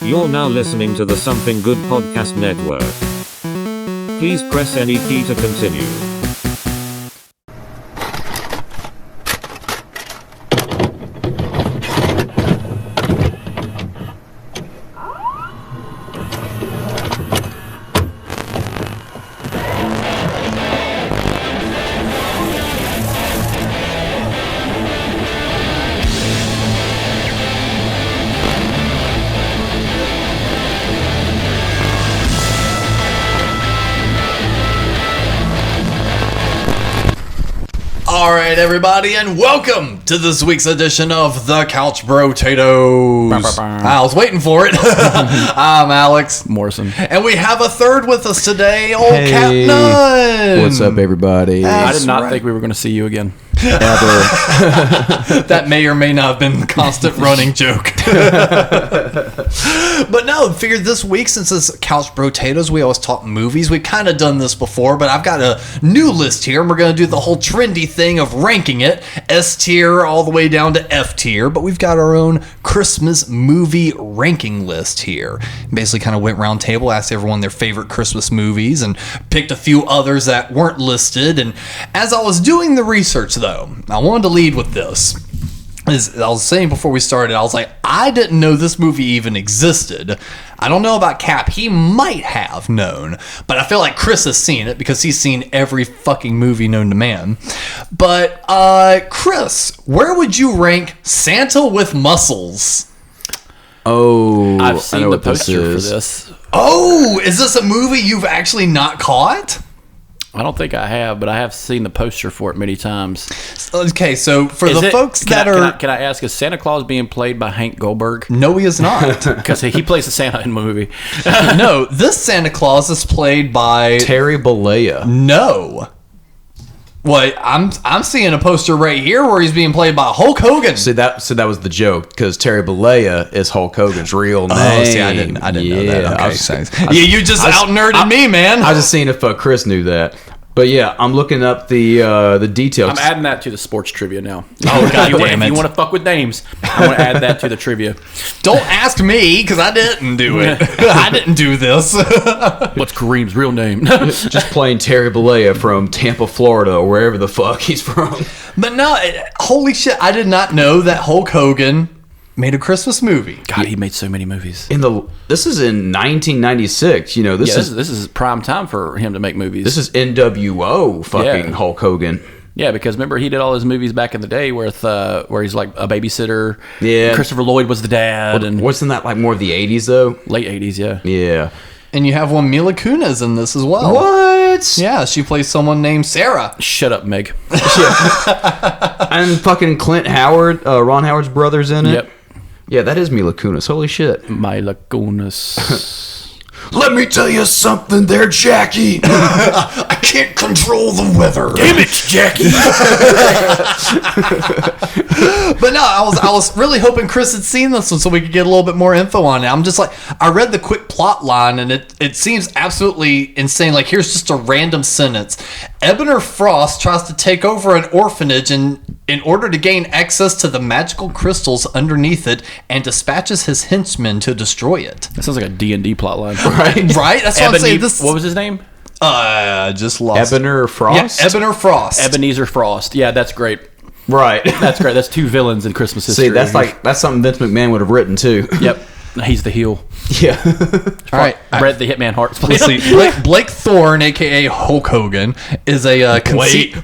You're now listening to the Something Good Podcast Network. Please press any key to continue. Alright everybody, and welcome to this week's edition of the Couch Potatoes. I was waiting for it. I'm Alex Morrison. And we have a third with us today, old Hey. Cap Nunn. What's up, everybody? I did not think we were going to see you again. Ever. That may or may not have been a constant running joke. But no, figured this week, since it's Couch Potatoes, we always talk movies. We've kind of done this before, but I've got a new list here, and we're going to do the whole trendy thing of ranking it, S tier all the way down to F tier, but we've got our own Christmas movie ranking list here. Basically kind of went round table, asked everyone their favorite Christmas movies, and picked a few others that weren't listed. And as I was doing the research, though, I wanted to lead with this. As I was saying before we started, I was like, I didn't know this movie even existed. I don't know about Cap. He might have known, but I feel like Chris has seen it because he's seen every fucking movie known to man. But, Chris, where would you rank Santa with Muscles? Oh, I've I seen know the what this poster for is. this. Oh, is this a movie you've actually not caught? I don't think I have, but I have seen the poster for it many times. Okay, so for Is the it- folks can that I- are... Can I ask, is Santa Claus being played by Hank Goldberg? No, he is not. Because he plays the Santa in the movie. No, this Santa Claus is played by... Terry Bollea. No. What? I'm seeing a poster right here where he's being played by Hulk Hogan. So that was the joke, because Terry Bollea is Hulk Hogan's real name. Oh, see, I didn't know that. Okay, I was, thanks. You just out-nerded me, man. I was just seeing if Chris knew that. But yeah, I'm looking up the details. I'm adding that to the sports trivia now. Oh, God If damn it. you want to fuck with names, I'm going to add that to the trivia. Don't ask me, because I didn't do it. I didn't do this. What's Kareem's real name? Just playing Terry Bollea from Tampa, Florida, or wherever the fuck he's from. But no, holy shit, I did not know that Hulk Hogan made a Christmas movie. God, he made so many movies. This is in 1996. You know, this This is prime time for him to make movies. is NWO fucking Yeah. Hulk Hogan. Yeah, because remember he did all his movies back in the day where he's like a babysitter. Yeah. Christopher Lloyd was the dad, and Wasn't that like more of the 80s though? late 80s, yeah. Yeah. And you have one Mila Kunis in this as well. What? Yeah, she plays someone named Sarah. Shut up, Meg. And fucking Clint Howard, Ron Howard's brother's in it. Yep. Yeah, that is Mila Kunis. Holy shit. My Lagunas. Let me tell you something there, Jackie. I can't control the weather. Damn it, Jackie. But no, I was really hoping Chris had seen this one so we could get a little bit more info on it. I'm just like, I read the quick plot line and it seems absolutely insane. Like, here's just a random sentence. Ebener Frost tries to take over an orphanage in order to gain access to the magical crystals underneath it and dispatches his henchmen to destroy it. That sounds like a D&D plotline. Right? That's what I'm saying. This, what was his name? just lost. Ebener Frost? Yeah, Ebener Frost. Ebenezer Frost. Yeah, that's great. Right. That's great. That's two villains in Christmas history. See, that's something Vince McMahon would have written too. Yep. He's the heel. Yeah. All right. Bret the Hitman Hart's Let's see. Blake Thorne, a.k.a. Hulk Hogan, is a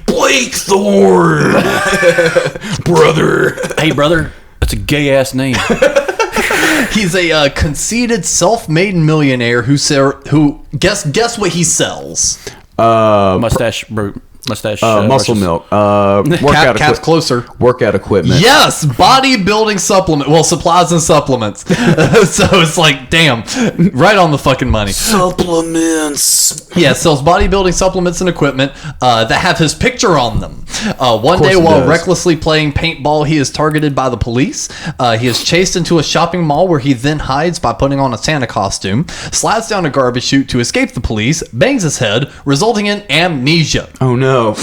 Blake Thorne. Brother. Hey, brother. That's a gay-ass name. He's a conceited, self-made millionaire who guess what he sells. Mustache. Muscle milk. Cap's closer. Workout equipment. Yes, bodybuilding supplement. Well, supplies and supplements. So it's like, damn, right on the fucking money. Supplements. Yeah, sells bodybuilding supplements and equipment that have his picture on them. One day he while does. recklessly playing paintball, he is targeted by the police. He is chased into a shopping mall where he then hides by putting on a Santa costume, slides down a garbage chute to escape the police, bangs his head, resulting in amnesia. Oh no. No.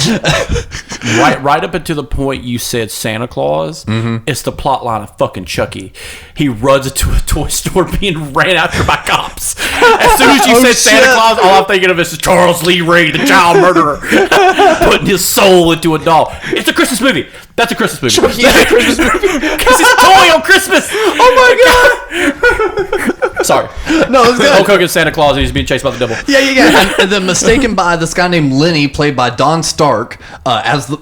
Right up until the point you said Santa Claus, it's the plot line of fucking Chucky. He runs into a toy store being ran after by cops. As soon as you said Santa Claus, all I'm thinking of is Charles Lee Ray, the child murderer, putting his soul into a doll. It's a Christmas movie. That's a Christmas movie. Chucky is a Christmas movie. Because it's a toy on Christmas. Oh my god! Sorry. No, it's good. Hulk Hogan's Santa Claus and he's being chased by the devil. Yeah. And then mistaken by this guy named Lenny, played by Don Stark,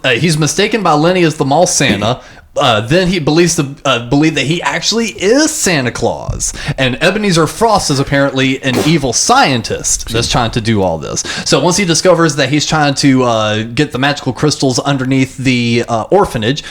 he's mistaken by Lenny as the mall Santa. Then he believe that he actually is Santa Claus, and Ebenezer Frost is apparently an evil scientist that's trying to do all this. So once he discovers that he's trying to get the magical crystals underneath the orphanage,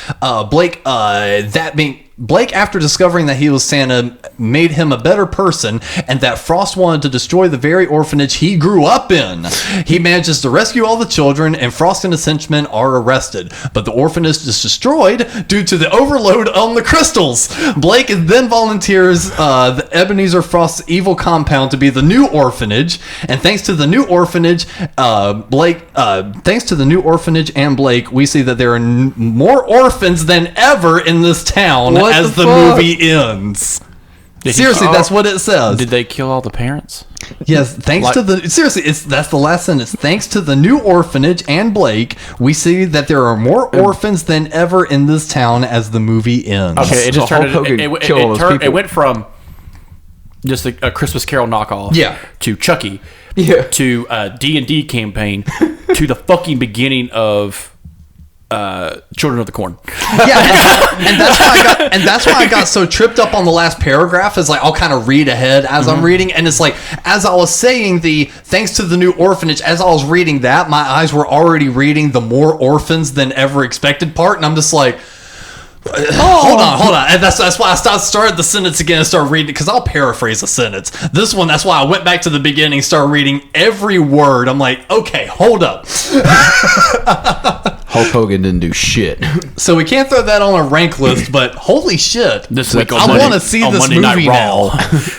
Blake, after discovering that he was Santa, made him a better person, and that Frost wanted to destroy the very orphanage he grew up in. He manages to rescue all the children, and Frost and his henchmen are arrested. But the orphanage is destroyed due to the overload on the crystals. Blake then volunteers the Ebenezer Frost's evil compound to be the new orphanage, and thanks to the new orphanage, and Blake, we see that there are more orphans than ever in this town. What as the the fuck? movie ends. Seriously, that's what it says. Did they kill all the parents? Yes, that's the last sentence. Thanks to the new orphanage and Blake, we see that there are more orphans than ever in this town as the movie ends. Okay, it just So turned. Hulk Hogan killed all those people. It went from just a Christmas Carol knockoff, to Chucky, to D&D campaign, to the fucking beginning of Children of the Corn. And that's why I got so tripped up on the last paragraph. Is like I'll kind of read ahead as I'm reading, and it's like as I was saying thanks to the new orphanage, as I was reading that, my eyes were already reading the more orphans than ever expected part, and I'm just like, hold on, and that's why I started the sentence again and started reading, because I'll paraphrase a sentence. This one, that's why I went back to the beginning, started reading every word. I'm like, okay, hold up. Hulk Hogan didn't do shit. So we can't throw that on a rank list, but holy shit. This week I want to see this Monday movie Night Raw. now.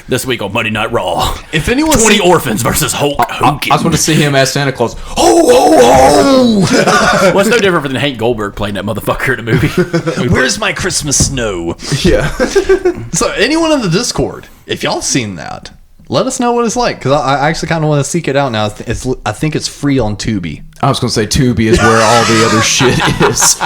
This week on Monday Night Raw. If anyone 20 orphans versus Hulk I Hogan. just want to see him as Santa Claus. Oh! Well, it's no different than Hank Goldberg playing that motherfucker in a movie. Where's my Christmas snow? Yeah. So anyone in the Discord, if y'all seen that, let us know what it's like, because I actually kind of want to seek it out now. I think it's free on Tubi. I was going to say Tubi is where all the other shit is.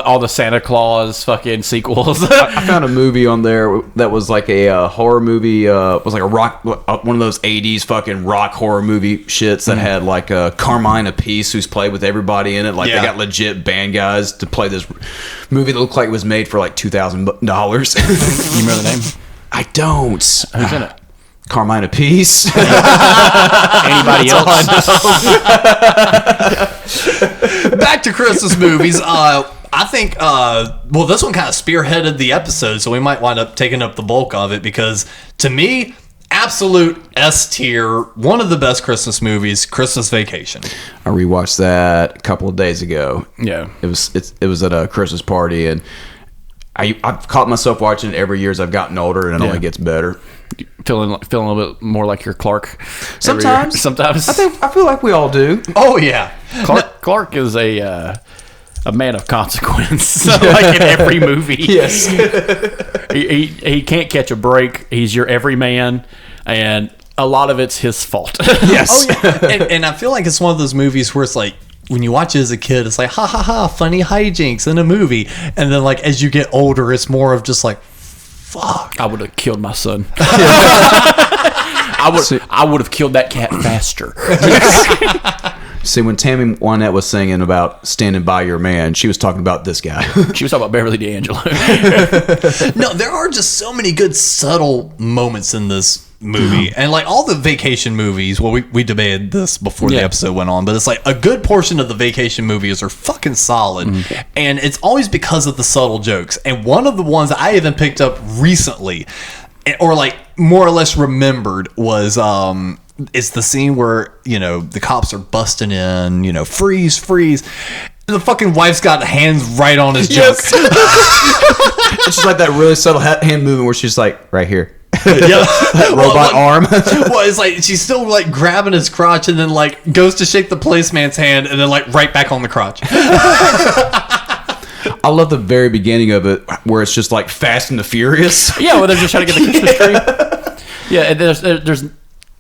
all the Santa Claus fucking sequels. I found a movie on there that was like a horror movie. Was like a rock, one of those '80s fucking rock horror movie shits that had like Carmine Appice, who's played with everybody in it. Like they got legit band guys to play this movie that looked like it was made for like $2,000. You remember the name? I don't. Who's in it? Carmine Appice. Anybody else? Back to Christmas movies. I think, this one kind of spearheaded the episode, so we might wind up taking up the bulk of it, because to me, absolute S tier, one of the best Christmas movies, Christmas Vacation. I rewatched that a couple of days ago. Yeah. It was at a Christmas party, and I've caught myself watching it every year as I've gotten older, and it only gets better. Feeling a little bit more like your Clark. Sometimes. I feel like we all do. Oh, yeah. Clark is a man of consequence, like in every movie. Yes. he can't catch a break. He's your everyman, and a lot of it's his fault. Yes. Oh, yeah. And I feel like it's one of those movies where it's like, when you watch it as a kid, it's like, ha ha ha, funny hijinks in a movie. And then like as you get older, it's more of just like, fuck. I would have killed my son. I would have killed that cat faster. See, when Tammy Wynette was singing about standing by your man, she was talking about this guy. She was talking about Beverly D'Angelo. No, there are just so many good subtle moments in this movie. And like all the vacation movies, well, we debated this before the episode went on, but it's like a good portion of the vacation movies are fucking solid. And it's always because of the subtle jokes. And one of the ones I even picked up recently, or like more or less remembered, was it's the scene where, you know, the cops are busting in, you know, freeze. And the fucking wife's got hands right on his junk. It's just like that really subtle hand movement where she's like, right here. Robot arm. Well, it's like she's still like grabbing his crotch and then like goes to shake the policeman's hand and then like right back on the crotch. I love the very beginning of it where it's just like Fast and the Furious. Yeah, well, they're just trying to get the Christmas tree. Yeah, and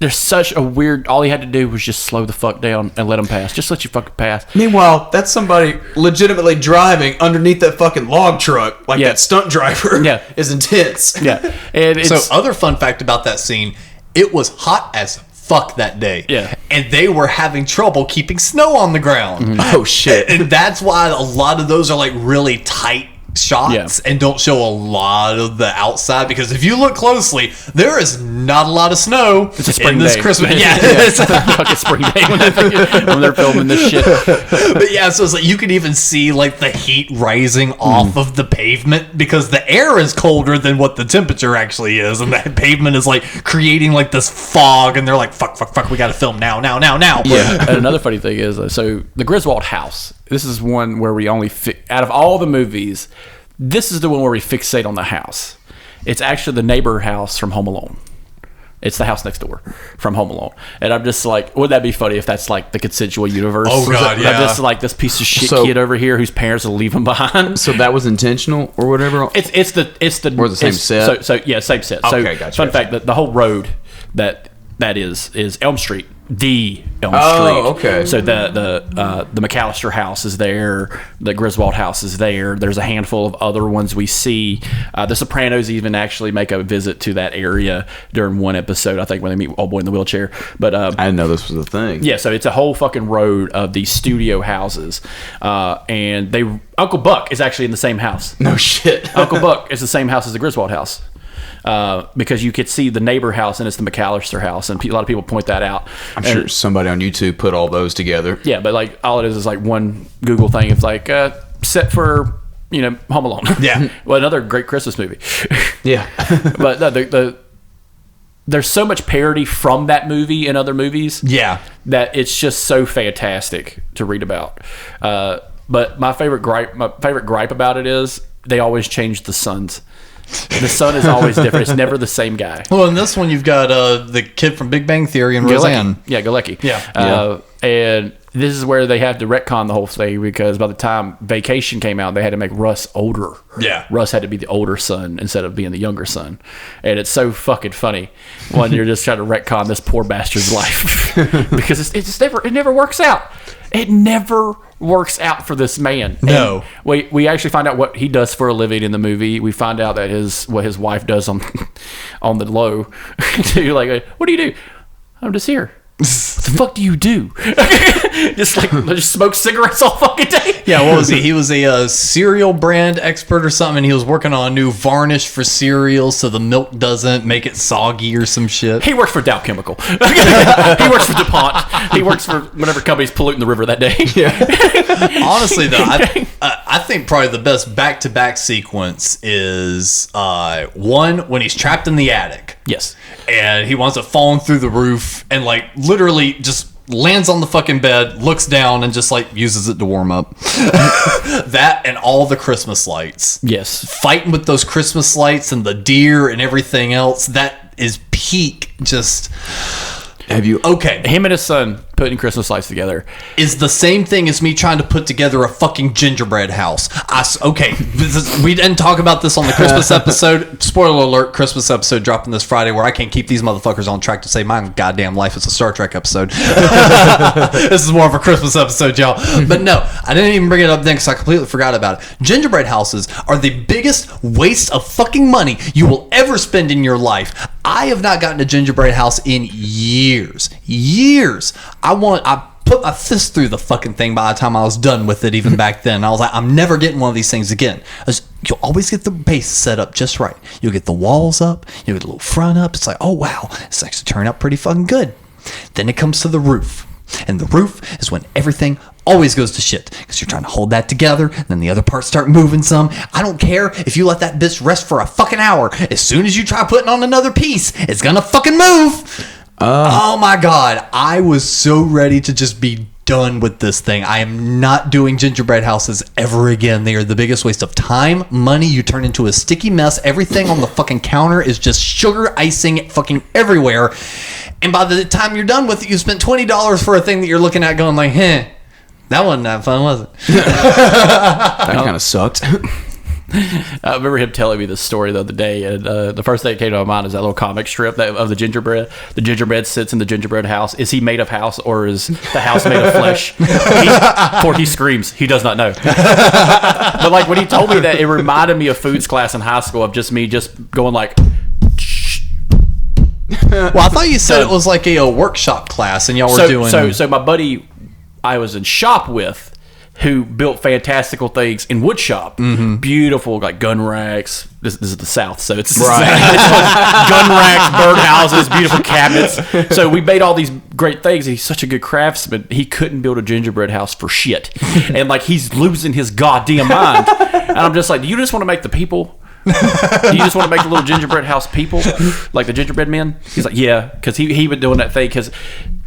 there's such a weird. All he had to do was just slow the fuck down and let him pass. Just let you fucking pass. Meanwhile, that's somebody legitimately driving underneath that fucking log truck, like that stunt driver. Yeah, is intense. Yeah, and it's, So, other fun fact about that scene: it was hot as fuck that day. Yeah, and they were having trouble keeping snow on the ground. Mm-hmm. Oh shit! And that's why a lot of those are like really tight shots and don't show a lot of the outside, because if you look closely, there is not a lot of snow in this Christmas. Yeah, it's a fucking spring day when they're filming this shit. But yeah, so it's like you can even see like the heat rising off of the pavement because the air is colder than what the temperature actually is, and that pavement is like creating like this fog, and they're like, fuck, we got to film now. Yeah. And another funny thing is, so the Griswold house. This is one where we only out of all the movies, this is the one where we fixate on the house. It's actually the neighbor house from Home Alone. It's the house next door from Home Alone. And I'm just like, wouldn't that be funny if that's like the consensual universe? Oh, God, yeah. I'm just like this piece of shit kid over here whose parents will leave him behind. So that was intentional or whatever? It's the or the same set? So yeah, same set. Okay, so gotcha. Fun fact, that the whole road that is Elm Street. The Elm Street. Oh, okay. So the McAllister house is there. The Griswold house is there. There's a handful of other ones we see. The Sopranos even actually make a visit to that area during one episode, I think, when they meet Old Boy in the Wheelchair. But I didn't know this was a thing. Yeah, so it's a whole fucking road of these studio houses. And Uncle Buck is actually in the same house. No shit. Uncle Buck is the same house as the Griswold house. Because you could see the neighbor house and it's the McAllister house, and a lot of people point that out. I'm sure somebody on YouTube put all those together. Yeah, but like all it is like one Google thing. It's like set for Home Alone. Yeah. Well, another great Christmas movie. Yeah. But there's so much parody from that movie and other movies. Yeah. That it's just so fantastic to read about. But my favorite gripe about it is they always change the sons. The son is always different. It's never the same guy. Well, in this one, you've got the kid from Big Bang Theory and Roseanne. Yeah, Galecki. Yeah. And this is where they have to retcon the whole thing, because by the time Vacation came out, they had to make Russ older. Yeah. Russ had to be the older son instead of being the younger son. And it's so fucking funny when you're just trying to retcon this poor bastard's life. Because it never works out. It never works out for this man. No. And we actually find out what he does for a living in the movie. We find out that what his wife does on the low. Like, what do you do? I'm just here. What the fuck do you do? just smoke cigarettes all fucking day. Yeah, what was he? He was a cereal brand expert or something. And he was working on a new varnish for cereal so the milk doesn't make it soggy or some shit. He works for Dow Chemical. He works for DuPont. He works for whatever company's polluting the river that day. Yeah. Honestly, though, I think probably the best back-to-back sequence is one when he's trapped in the attic. Yes. And he winds up falling through the roof and like literally just lands on the fucking bed, looks down, and just like uses it to warm up. That and all the Christmas lights. Yes. Fighting with those Christmas lights and the deer and everything else. That is peak just... Have you... Okay. Him and his son putting Christmas lights together is the same thing as me trying to put together a fucking gingerbread house. We didn't talk about this on the Christmas episode. Spoiler alert, Christmas episode dropping this Friday where I can't keep these motherfuckers on track to save my goddamn life. It's a Star Trek episode. This is more of a Christmas episode, y'all. But no, I didn't even bring it up then because I completely forgot about it. Gingerbread houses are the biggest waste of fucking money you will ever spend in your life. I have not gotten a gingerbread house in years. I put my fist through the fucking thing by the time I was done with it, even back then. I was like, I'm never getting one of these things again. You'll always get the base set up just right. You'll get the walls up. You'll get the little front up. It's like, oh, wow, it's actually turned out pretty fucking good. Then it comes to the roof. And the roof is when everything always goes to shit because you're trying to hold that together, and then the other parts start moving some. I don't care if you let that bitch rest for a fucking hour. As soon as you try putting on another piece, it's gonna fucking move. Oh my god, I was so ready to just be done with this thing. I am not doing gingerbread houses ever again. They are the biggest waste of time, money. You turn into a sticky mess. Everything on the fucking counter is just sugar icing fucking everywhere. And by the time you're done with it, you spent $20 for a thing that you're looking at going like, that wasn't that fun, was it? That kind of sucked. I remember him telling me this story the other day, and the first thing that came to my mind is that little comic strip of the gingerbread. The gingerbread sits in the gingerbread house. Is he made of house, or is the house made of flesh? For he screams. He does not know. But like when he told me that, it reminded me of foods class in high school of just me just going like... Well, I thought you said it was like a workshop class, and y'all were doing... So my buddy I was in shop with, who built fantastical things in wood shop. Mm-hmm. Beautiful, like gun racks. This is the South, so it's right. It's gun racks, birdhouses, beautiful cabinets. So we made all these great things. He's such a good craftsman. He couldn't build a gingerbread house for shit. And like he's losing his goddamn mind. And I'm just like, do you just want to make the people? Do you just want to make the little gingerbread house people? Like the gingerbread men? He's like, yeah, because he been doing that thing because...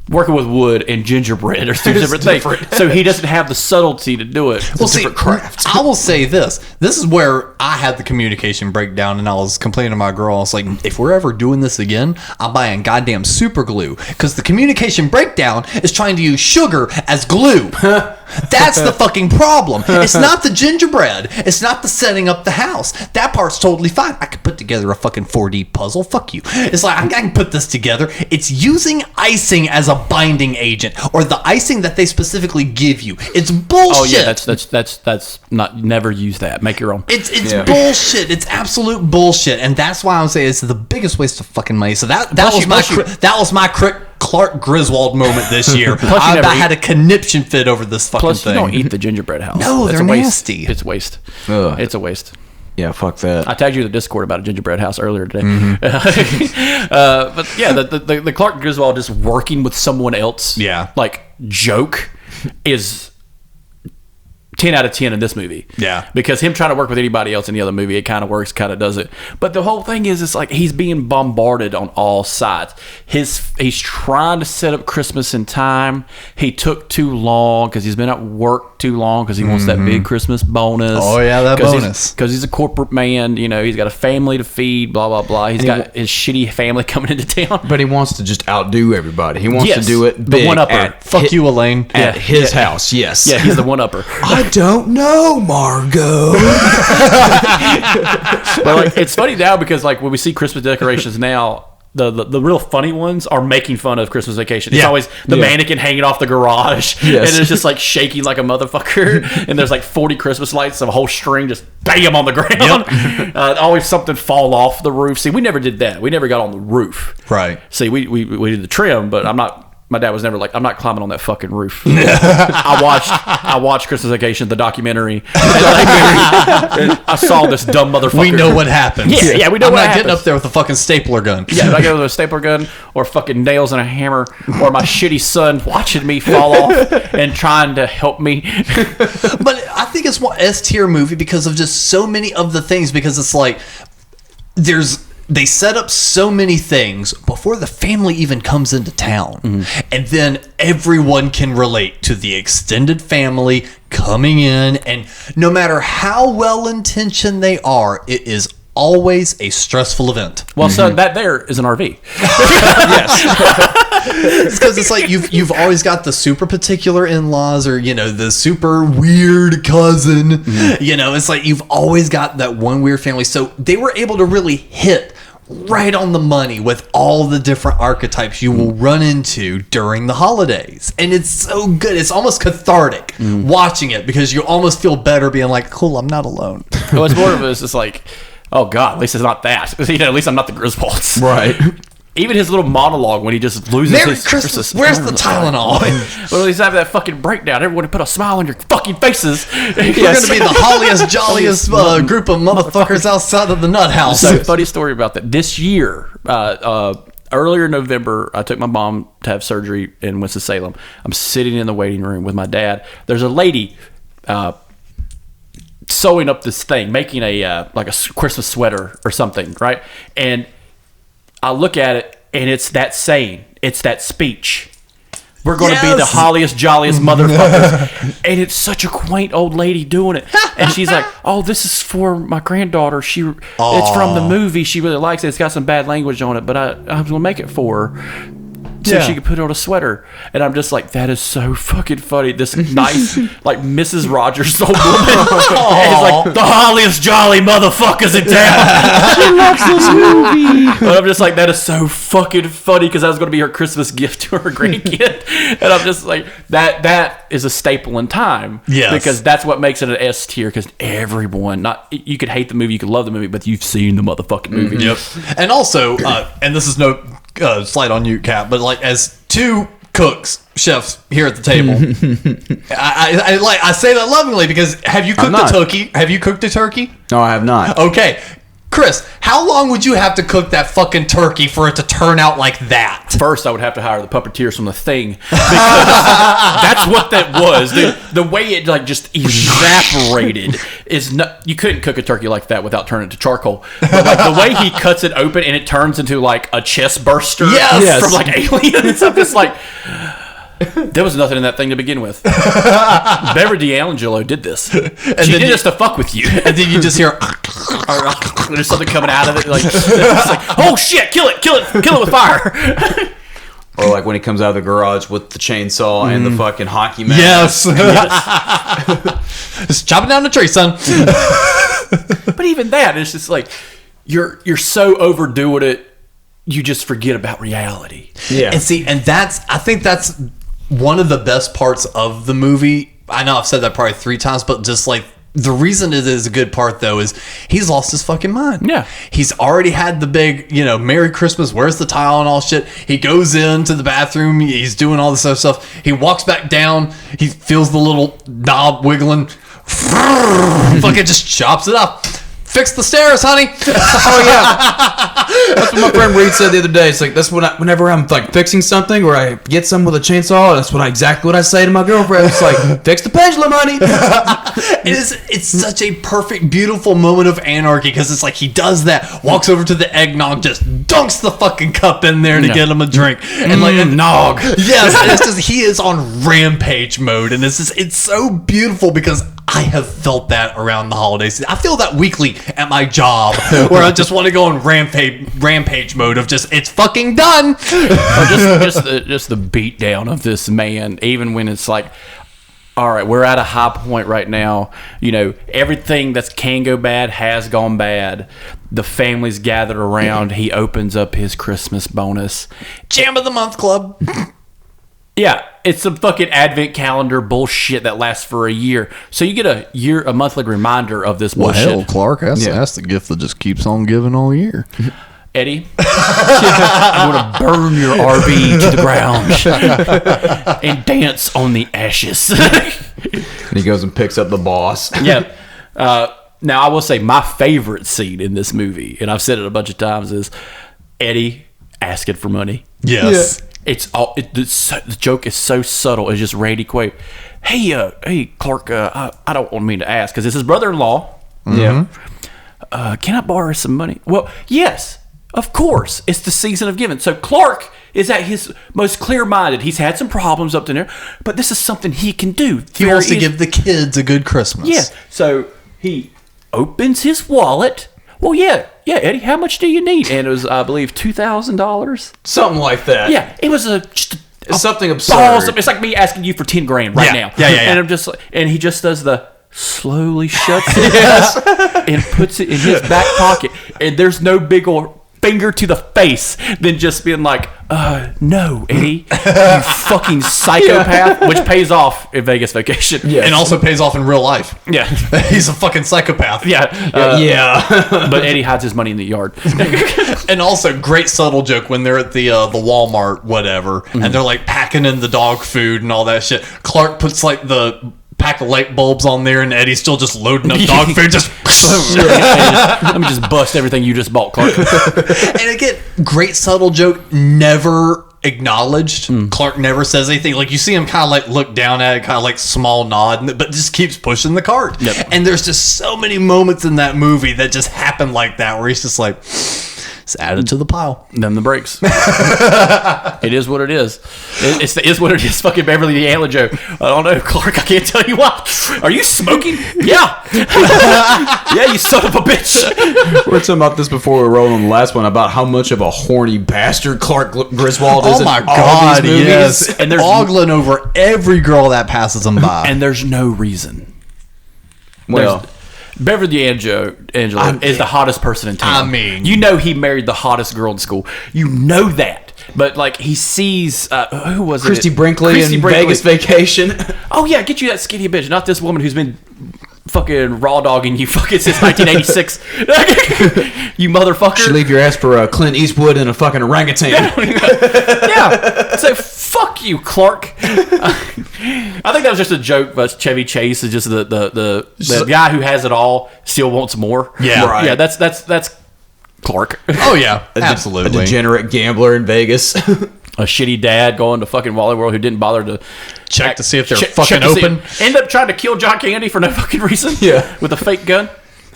Working with wood and gingerbread are two different things. So he doesn't have the subtlety to do it. It's a different craft. I will say this. This is where I had the communication breakdown, and I was complaining to my girl. I was like, if we're ever doing this again, I'm buying goddamn super glue. Because the communication breakdown is trying to use sugar as glue. That's the fucking problem. It's not the gingerbread. It's not the setting up the house. That part's totally fine. I could put together a fucking 4D puzzle. Fuck you. It's like, I can put this together. It's using icing as a binding agent, or the icing that they specifically give you. It's bullshit. Oh yeah, that's not, never use that. Make your own. It's bullshit. It's absolute bullshit, and that's why I'm saying it's the biggest waste of fucking money. So that was my Clark Griswold moment this year. I had a conniption fit over this fucking thing. Plus, you don't eat the gingerbread house. No, they're nasty. It's waste. Ugh. It's a waste. Yeah, fuck that. I tagged you in the Discord about a gingerbread house earlier today. Mm-hmm. But yeah, the Clark Griswold just working with someone else, like joke is 10 out of 10 in this movie. Yeah. Because him trying to work with anybody else in the other movie, it kind of works, kind of doesn't. But the whole thing is, it's like he's being bombarded on all sides. He's trying to set up Christmas in time. He took too long because he's been at work too long because he wants that big Christmas bonus. Oh, yeah, that bonus. Because he's a corporate man. You know, he's got a family to feed, blah, blah, blah. He's got his shitty family coming into town. But he wants to just outdo everybody. He wants to do it big. The one-upper. Fuck you, Elaine. At his house, yes. Yeah, he's the one-upper. I don't know, Margot. But like, it's funny now because like when we see Christmas decorations now, the real funny ones are making fun of Christmas Vacation. It's always the mannequin hanging off the garage, and it's just like shaking like a motherfucker. And there's like 40 Christmas lights, a whole string just bam on the ground. Always something fall off the roof. See, we never did that. We never got on the roof. Right. See, we did the trim, but I'm not. My dad was never like, I'm not climbing on that fucking roof. I watched Christmas Vacation, the documentary. I saw this dumb motherfucker. We know what happened. Yeah, we know what happened. I'm not getting up there with a fucking stapler gun. Yeah, I go with a stapler gun or fucking nails and a hammer, or my shitty son watching me fall off and trying to help me. But I think it's more S-tier movie because of just so many of the things, because it's like they set up so many things before the family even comes into town. Mm-hmm. And then everyone can relate to the extended family coming in. And no matter how well-intentioned they are, it is always a stressful event. Well, son, that there is an RV. Yes. It's because it's like you've always got the super particular in-laws, or the super weird cousin. Mm-hmm. It's like you've always got that one weird family. So they were able to really hit right on the money with all the different archetypes you will run into during the holidays. And it's so good. It's almost cathartic watching it, because you almost feel better being like, cool, I'm not alone. Well, it's more of it's just like, oh God, at least it's not that. At least I'm not the Griswolds. Right. Even his little monologue when he just loses his Christmas. Where's the Tylenol? Well, he's having that fucking breakdown. Everyone would put a smile on your fucking faces. We're going to be the holliest, jolliest group of motherfuckers outside of the nut house. So, funny story about that. This year, earlier in November, I took my mom to have surgery in Winston-Salem. I'm sitting in the waiting room with my dad. There's a lady sewing up this thing, making a Christmas sweater or something, right? And I look at it, and it's that saying, it's that speech. We're going to be the holliest, jolliest motherfuckers. And it's such a quaint old lady doing it. And she's like, oh, this is for my granddaughter. It's from the movie. She really likes it. It's got some bad language on it, but I was going to make it for her. So she could put on a sweater. And I'm just like, that is so fucking funny. This nice, like, Mrs. Rogers old woman. And it's like, the holliest jolly motherfuckers in town. She loves this movie. But I'm just like, that is so fucking funny because that was going to be her Christmas gift to her grandkid. And I'm just like, that is a staple in time. Yes. Because that's what makes it an S tier because everyone, you could hate the movie, you could love the movie, but you've seen the motherfucking movie. Yep. And also, and this is no slight on you, Cap, but like as two chefs here at the table, I say that lovingly because have you cooked a turkey? Have you cooked a turkey? No, I have not. Okay. Chris, how long would you have to cook that fucking turkey for it to turn out like that? First, I would have to hire the puppeteers from The Thing because that's what that was. The way it like just evaporated is not. You couldn't cook a turkey like that without turning it to charcoal. But like the way he cuts it open and it turns into like a chest burster from like Aliens. I'm just like. There was nothing in that thing to begin with. Beverly D'Angelo did this. She did this to fuck with you. And then you just hear there's something coming out of it. Like, it's like, oh shit, kill it with fire. Or like when he comes out of the garage with the chainsaw and the fucking hockey mask. Yes. Just chopping down the tree, son. But even that, it's just like you're so overdoing it, you just forget about reality. Yeah. And see, and I think that's one of the best parts of the movie. I know I've said that probably 3 times, but just like the reason it is a good part though is he's lost his fucking mind. Yeah. He's already had the big, Merry Christmas, where's the tile and all shit. He goes into the bathroom, he's doing all this other stuff. He walks back down, he feels the little knob wiggling. Fucking just chops it up. Fix the stairs, honey. Oh yeah, that's what my friend Reed said the other day. It's like that's whenever I'm like fixing something or I get something with a chainsaw, that's exactly what I say to my girlfriend. It's like, fix the pendulum, honey. It's such a perfect, beautiful moment of anarchy because it's like he does that, walks over to the eggnog, just dunks the fucking cup in there to get him a drink, and like nog. Yes, and it's just he is on rampage mode, and it's so beautiful because I have felt that around the holidays. I feel that weekly at my job where I just want to go in rampage mode of just it's fucking done. Just the beat down of this man, even when it's like, all right, we're at a high point right now. Everything that can go bad has gone bad. The family's gathered around. He opens up his Christmas bonus. Jam of the Month Club. Yeah, it's some fucking advent calendar bullshit that lasts for a year. So you get a monthly reminder of this bullshit. Well, hell, Clark, that's the gift that just keeps on giving all year. Eddie, I'm going to burn your RV to the ground and dance on the ashes. And he goes and picks up the boss. Yeah. Now, I will say my favorite scene in this movie, and I've said it a bunch of times, is Eddie asking for money. Yes. Yeah. The joke is so subtle. It's just Randy Quaid. Hey, Clark, I don't want me to ask because it's his brother-in-law. Mm-hmm. Can I borrow some money? Well, yes, of course. It's the season of giving. So Clark is at his most clear-minded. He's had some problems up to there, but this is something he can do. He wants to give the kids a good Christmas. Yeah. So he opens his wallet. Well, yeah, Eddie, how much do you need? And it was, I believe, $2,000. Something like that. Yeah, it was something absurd. It's like me asking you for $10,000 right now. Yeah. And I'm just like, and he just does the slowly shuts it and puts it in his back pocket. And there's no bigger finger to the face than just being like, no, Eddie, you fucking psychopath, which pays off in Vegas Vacation. Yes. And also pays off in real life. Yeah. He's a fucking psychopath. Yeah. But Eddie hides his money in the yard. And also, great subtle joke when they're at the Walmart, whatever, and they're like packing in the dog food and all that shit. Clark puts like the pack of light bulbs on there, and Eddie's still just loading up dog food. Just let me just bust everything you just bought, Clark. And again, great subtle joke, never acknowledged. Clark never says anything. Like you see him kind of like look down at it, kind of like small nod, but just keeps pushing the cart. Yep. And there's just so many moments in that movie that just happen like that, where he's just like, It's added to the pile. Them the breaks. It is what it is. It is what it is. Fucking Beverly D'Angelo. I don't know, Clark. I can't tell you what. Are you smoking? Yeah. Yeah, you son of a bitch. We were talking about this before we were rolling on the last one about how much of a horny bastard Clark Griswold is. Oh my in all God, these movies. yes. And there's- ogling over every girl that passes him by. And there's no reason. Well, Beverly D'Angelo is the hottest person in town. I mean- you know he married the hottest girl in school. You know that. But, like, he sees... who was it? Christy Brinkley Christy in Brinkley. Vegas Vacation. Oh, yeah, get you that skinny bitch. Not this woman who's been fucking raw dogging you fucking since 1986. You motherfucker. You leave your ass for Clint Eastwood and a fucking orangutan. Yeah. So, fuck you, Clark. I think that was just a joke, but Chevy Chase is just the guy who has it all still wants more. Yeah. Right. Yeah, that's Clark. Oh, yeah. A Absolutely. degenerate gambler in Vegas. A shitty dad going to fucking Wally World who didn't bother to Check to see if they're check fucking to see- open. End up trying to kill John Candy for no fucking reason. Yeah. With a fake gun.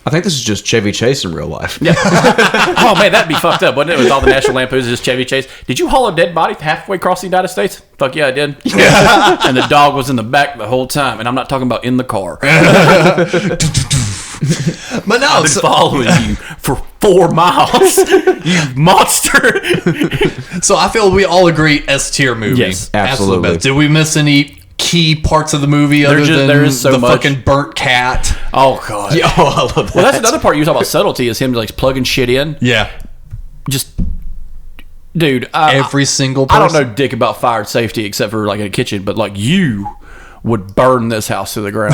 I think this is just Chevy Chase in real life. Yeah. Oh man, that'd be fucked up, wouldn't it? With all the National Lampoons, just Chevy Chase. Did you haul a dead body halfway across the United States? Fuck yeah, I did. Yeah. And the dog was in the back the whole time, and I'm not talking about in the car. But no, I've been following you for 4 miles. You monster. so I feel we all agree S tier movie. Yes, absolutely. Did we miss any key parts of the movie other than there is so the much. fucking burnt cat? Oh god. Yeah, oh, I love that. Well, that's another part you were talking about subtlety is him like plugging shit in. Yeah. Just, dude. Every single I person. don't know dick about fire safety except for like in a kitchen, but like you would burn this house to the ground.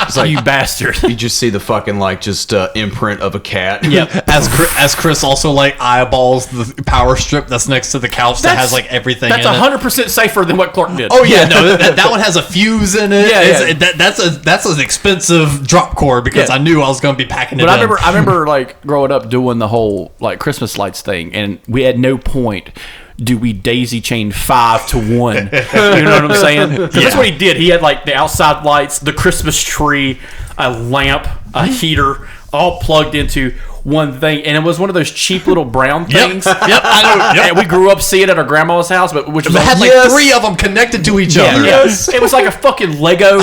It's like, you bastard. You just see the fucking like just imprint of a cat. Yep. As Chris also like eyeballs the power strip that's next to the couch that has like everything That's in it. 100% safer than what Clark did. Oh yeah, no, that one has a fuse in it. Yeah, It's- yeah. That's an expensive drop cord because Yeah. I knew I was going to be packing it. But in. I remember like growing up doing the whole like Christmas lights thing, and we at no point do we daisy chain 5 to 1. You know what I'm saying? 'Cause that's what he did. He had like the outside lights, the Christmas tree, a lamp, a heater, all plugged into one thing, and it was one of those cheap little brown things. Yep, I know. Yep. And we grew up seeing it at our grandma's house, but which was It had like Yes. 3 of them connected to each yeah, other. yeah. It was like a fucking Lego,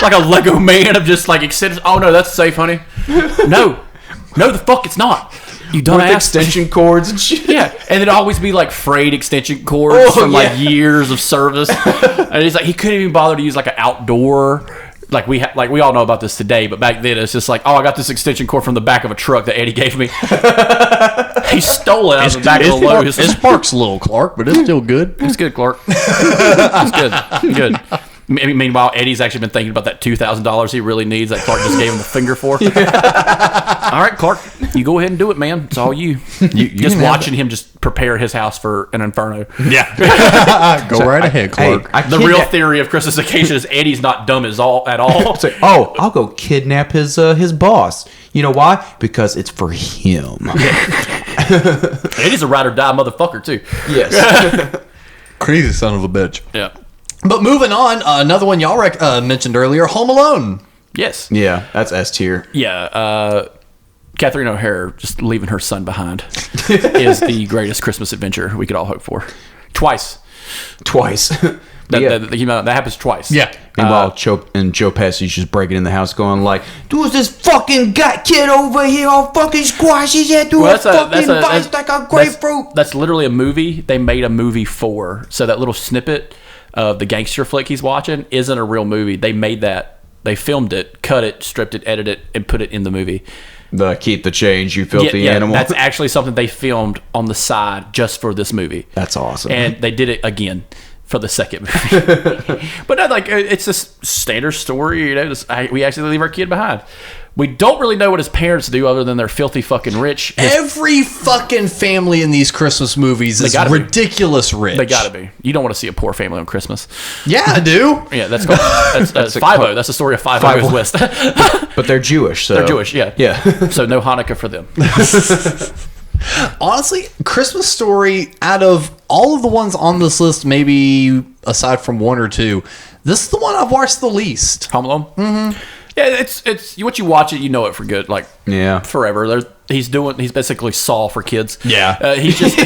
like a Lego man of just like extended. Oh no, that's safe, honey. No, the fuck, it's not. You With dumbass. extension cords and shit. Yeah, and it'd always be like frayed extension cords from like yeah. years of service. And he's like, he couldn't even bother to use like an outdoor. Like we all know about this today, but back then it's just like, oh, I got this extension cord from the back of a truck that Eddie gave me. He stole it out of the back of the Lowe's. It sparks a little, Clark, but it's still good. It's good, Clark. It's good. Good. Meanwhile, Eddie's actually been thinking about that $2,000 he really needs that Clark just gave him the finger for. All right, Clark, you go ahead and do it, man. It's all you. Just can watching him just prepare his house for an inferno. Yeah. Go right ahead, Hey, Clark. The real theory of Christmas Vacation is Eddie's not dumb at all. It's like, oh, I'll go kidnap his boss. You know why? Because it's for him. Eddie's a ride or die motherfucker too. Yes. Crazy son of a bitch. Yeah. But moving on, another one y'all mentioned earlier, Home Alone. Yes. Yeah, that's S tier. Yeah. Catherine O'Hara just leaving her son behind is the greatest Christmas adventure we could all hope for. Twice. Yeah. That happens twice. Yeah. Meanwhile, Joe Pesci's just breaking in the house, going like, "Who's this fucking kid over here? I'll fucking squash his head through a fucking vice like a grapefruit." That's literally a movie they made a movie for. So that little snippet of the gangster flick he's watching isn't a real movie. They made that. They filmed it, cut it, stripped it, edited it, and put it in the movie. The keep the change, you filthy animal. That's actually something they filmed on the side just for this movie. That's awesome. And they did it again for the second movie. But no, like, it's a standard story. You know, we actually leave our kid behind. We don't really know what his parents do other than they're filthy fucking rich. Every fucking family in these Christmas movies is gotta be. ridiculous rich. They gotta be. You don't want to see a poor family on Christmas. Yeah, I do. Yeah, that's called that's Five-O. That's the story of Five-O goes west. But they're Jewish, so They're Jewish, yeah. Yeah. So no Hanukkah for them. Honestly, Christmas Story, out of all of the ones on this list, maybe aside from 1 or 2, this is the one I've watched the least. Home Alone. Mm-hmm. Yeah, it's what you watch it, you know it for good, like Yeah. forever. He's basically Saul for kids. Yeah. He's just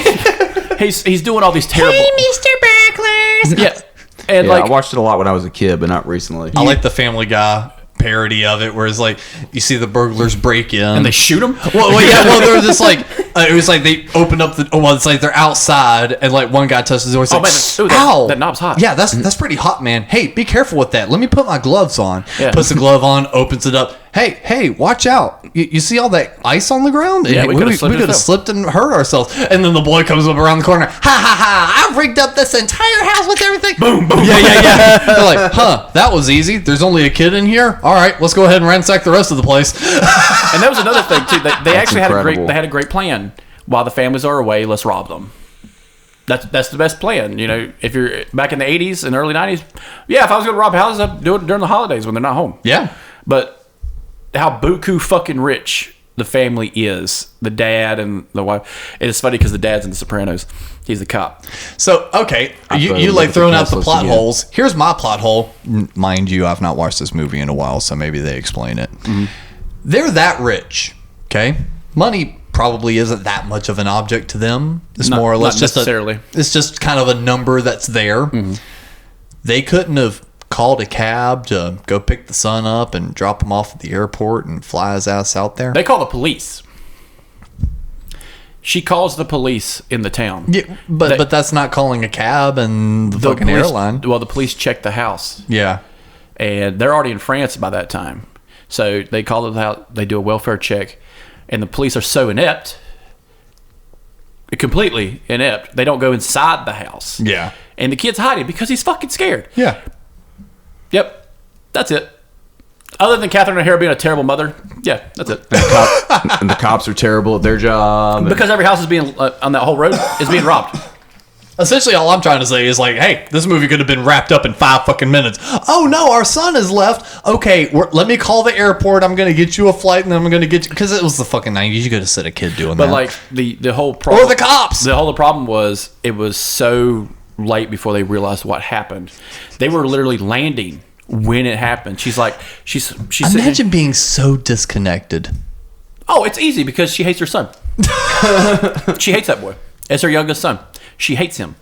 he's doing all these terrible. Hey, Mr. Burglars. Yeah, and Yeah, like I watched it a lot when I was a kid, but not recently. I like the Family Guy parody of it, where it's like you see the burglars break in and they shoot him. well, they're just like it was like they open up the. Well, it's like they're outside, and like one guy touches the door. It's like, man, that knob's hot. Yeah, that's pretty hot, man. Hey, be careful with that. Let me put my gloves on. Yeah. Puts the glove on, opens it up. Hey, watch out! You see all that ice on the ground? Yeah, we could have slipped and hurt ourselves. And then the boy comes up around the corner. Ha ha ha! I've rigged up this entire house with everything. Boom, boom. Yeah. They're like, that was easy. There's only a kid in here. All right, let's go ahead and ransack the rest of the place. And that was another thing too. They actually incredible. had a great plan. While the families are away, let's rob them. That's the best plan. You know, if you're back in the 80s and early 90s, yeah, if I was going to rob houses, I'd do it during the holidays when they're not home. Yeah. But how buku fucking rich the family is, the dad and the wife. It's funny because the dad's in The Sopranos. He's the cop. So, okay, you like throwing out the plot holes. Here's my plot hole. Mind you, I've not watched this movie in a while, so maybe they explain it. Mm-hmm. They're that rich, okay? Money probably isn't that much of an object to them. It's more or less just necessarily. It's just kind of a number that's there. Mm-hmm. They couldn't have called a cab to go pick the son up and drop him off at the airport and fly his ass out there. They call the police. She calls the police in the town. Yeah, but that's not calling a cab and the fucking police, airline. Well, the police check the house. Yeah. And they're already in France by that time. So they call it out, they do a welfare check, and the police are so inept, completely inept, they don't go inside the house. Yeah. And the kid's hiding because he's fucking scared. Yeah. Yep. That's it. Other than Catherine O'Hara being a terrible mother, yeah, that's it. And the cops are terrible at their job. Because every house is being, on that whole road, is being robbed. Essentially, all I'm trying to say is like, hey, this movie could have been wrapped up in 5 fucking minutes. Oh no, our son has left. Okay, let me call the airport. I'm gonna get you a flight, and then I'm gonna get you, because it was the fucking 90s. You could have said a kid doing that. But like the whole problem, or the cops. The whole problem was it was so late before they realized what happened. They were literally landing when it happened. She's imagine being so disconnected. Oh, it's easy because she hates her son. She hates that boy. It's her youngest son. She hates him.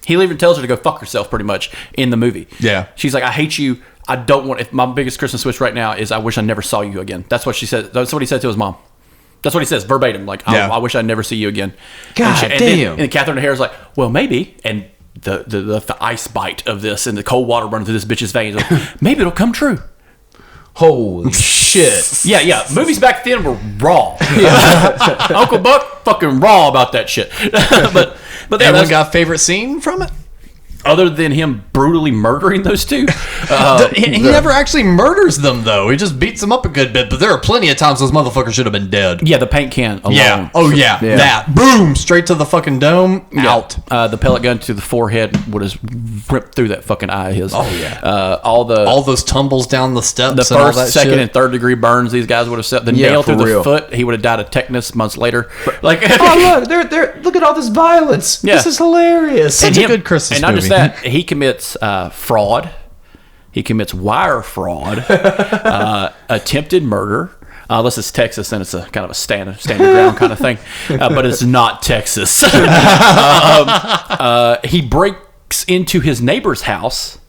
He even tells her to go fuck herself pretty much in the movie. Yeah. She's like, I hate you. I don't want, if my biggest Christmas wish right now is I wish I never saw you again. That's what she said. That's what he said to his mom. That's what he says verbatim. Like, I wish I'd never see you again. God damn. And Catherine O'Hara's like, well, maybe. And the ice bite of this and the cold water running through this bitch's veins. Like, maybe it'll come true. Holy shit. Yeah. Movies back then were raw. Uncle Buck fucking raw about that shit. But Anyone got a favorite scene from it? Other than him brutally murdering those two. He never actually murders them, though. He just beats them up a good bit. But there are plenty of times those motherfuckers should have been dead. Yeah, the paint can alone. Yeah. Oh, yeah. That. Boom. Straight to the fucking dome. Out. The pellet gun to the forehead would have ripped through that fucking eye of his. Oh, yeah. All those tumbles down the steps. The first, second, and third degree burns these guys would have set. The nail through the foot, he would have died of tetanus months later. Like, oh, look, they're look at all this violence. Yeah. This is hilarious. Such a good Christmas movie. And not just that, he commits fraud. He commits wire fraud, attempted murder. Unless it's Texas, then it's a kind of a standing ground kind of thing. But it's not Texas. He breaks into his neighbor's house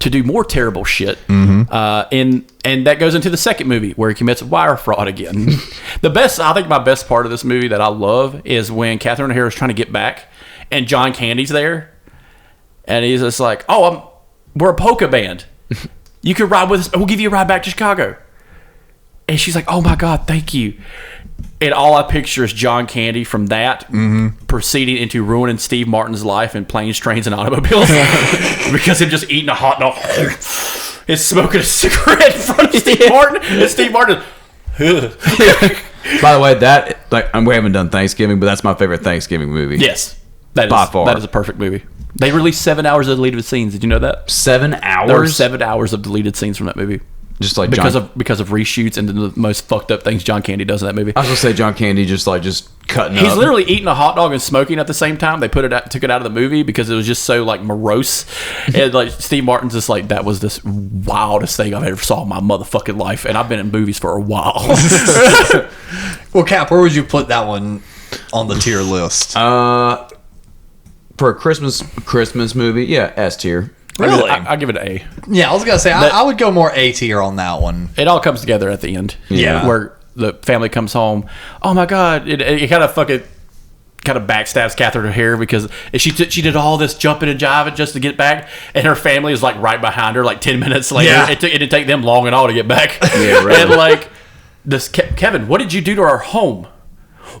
to do more terrible shit. Mm-hmm. And that goes into the second movie where he commits wire fraud again. I think my best part of this movie that I love is when Catherine O'Hara is trying to get back and John Candy's there. And he's just like, we're a polka band. You can ride with us. We'll give you a ride back to Chicago. And she's like, oh my God, thank you. And all I picture is John Candy from that proceeding into ruining Steve Martin's life in planes, trains, and automobiles. Because him just eating a hot dog and smoking a cigarette in front of Steve Martin. And Steve Martin By the way, we haven't done Thanksgiving, but that's my favorite Thanksgiving movie. Yes. That is a perfect movie. They released 7 hours of deleted scenes. Did you know that? 7 hours? There were 7 hours of deleted scenes from that movie. Just like because of reshoots and the most fucked up things John Candy does in that movie. I was gonna say John Candy just cutting He's up. literally eating a hot dog and smoking at the same time. They took it out of the movie because it was just so like morose. And like Steve Martin's just like, that was this wildest thing I've ever saw in my motherfucking life. And I've been in movies for a while. Well, Cap, where would you put that one on the tier list? For a Christmas movie, yeah, S tier. Really? I'll give it an A. Yeah, I was gonna say I would go more A tier on that one. It all comes together at the end. Yeah. Where the family comes home. Oh my God. It kind of backstabs Catherine O'Hara because she did all this jumping and jiving just to get back, and her family is like right behind her like 10 minutes later. Yeah. It didn't take them long at all to get back. Yeah, right. And like this Kevin, what did you do to our home?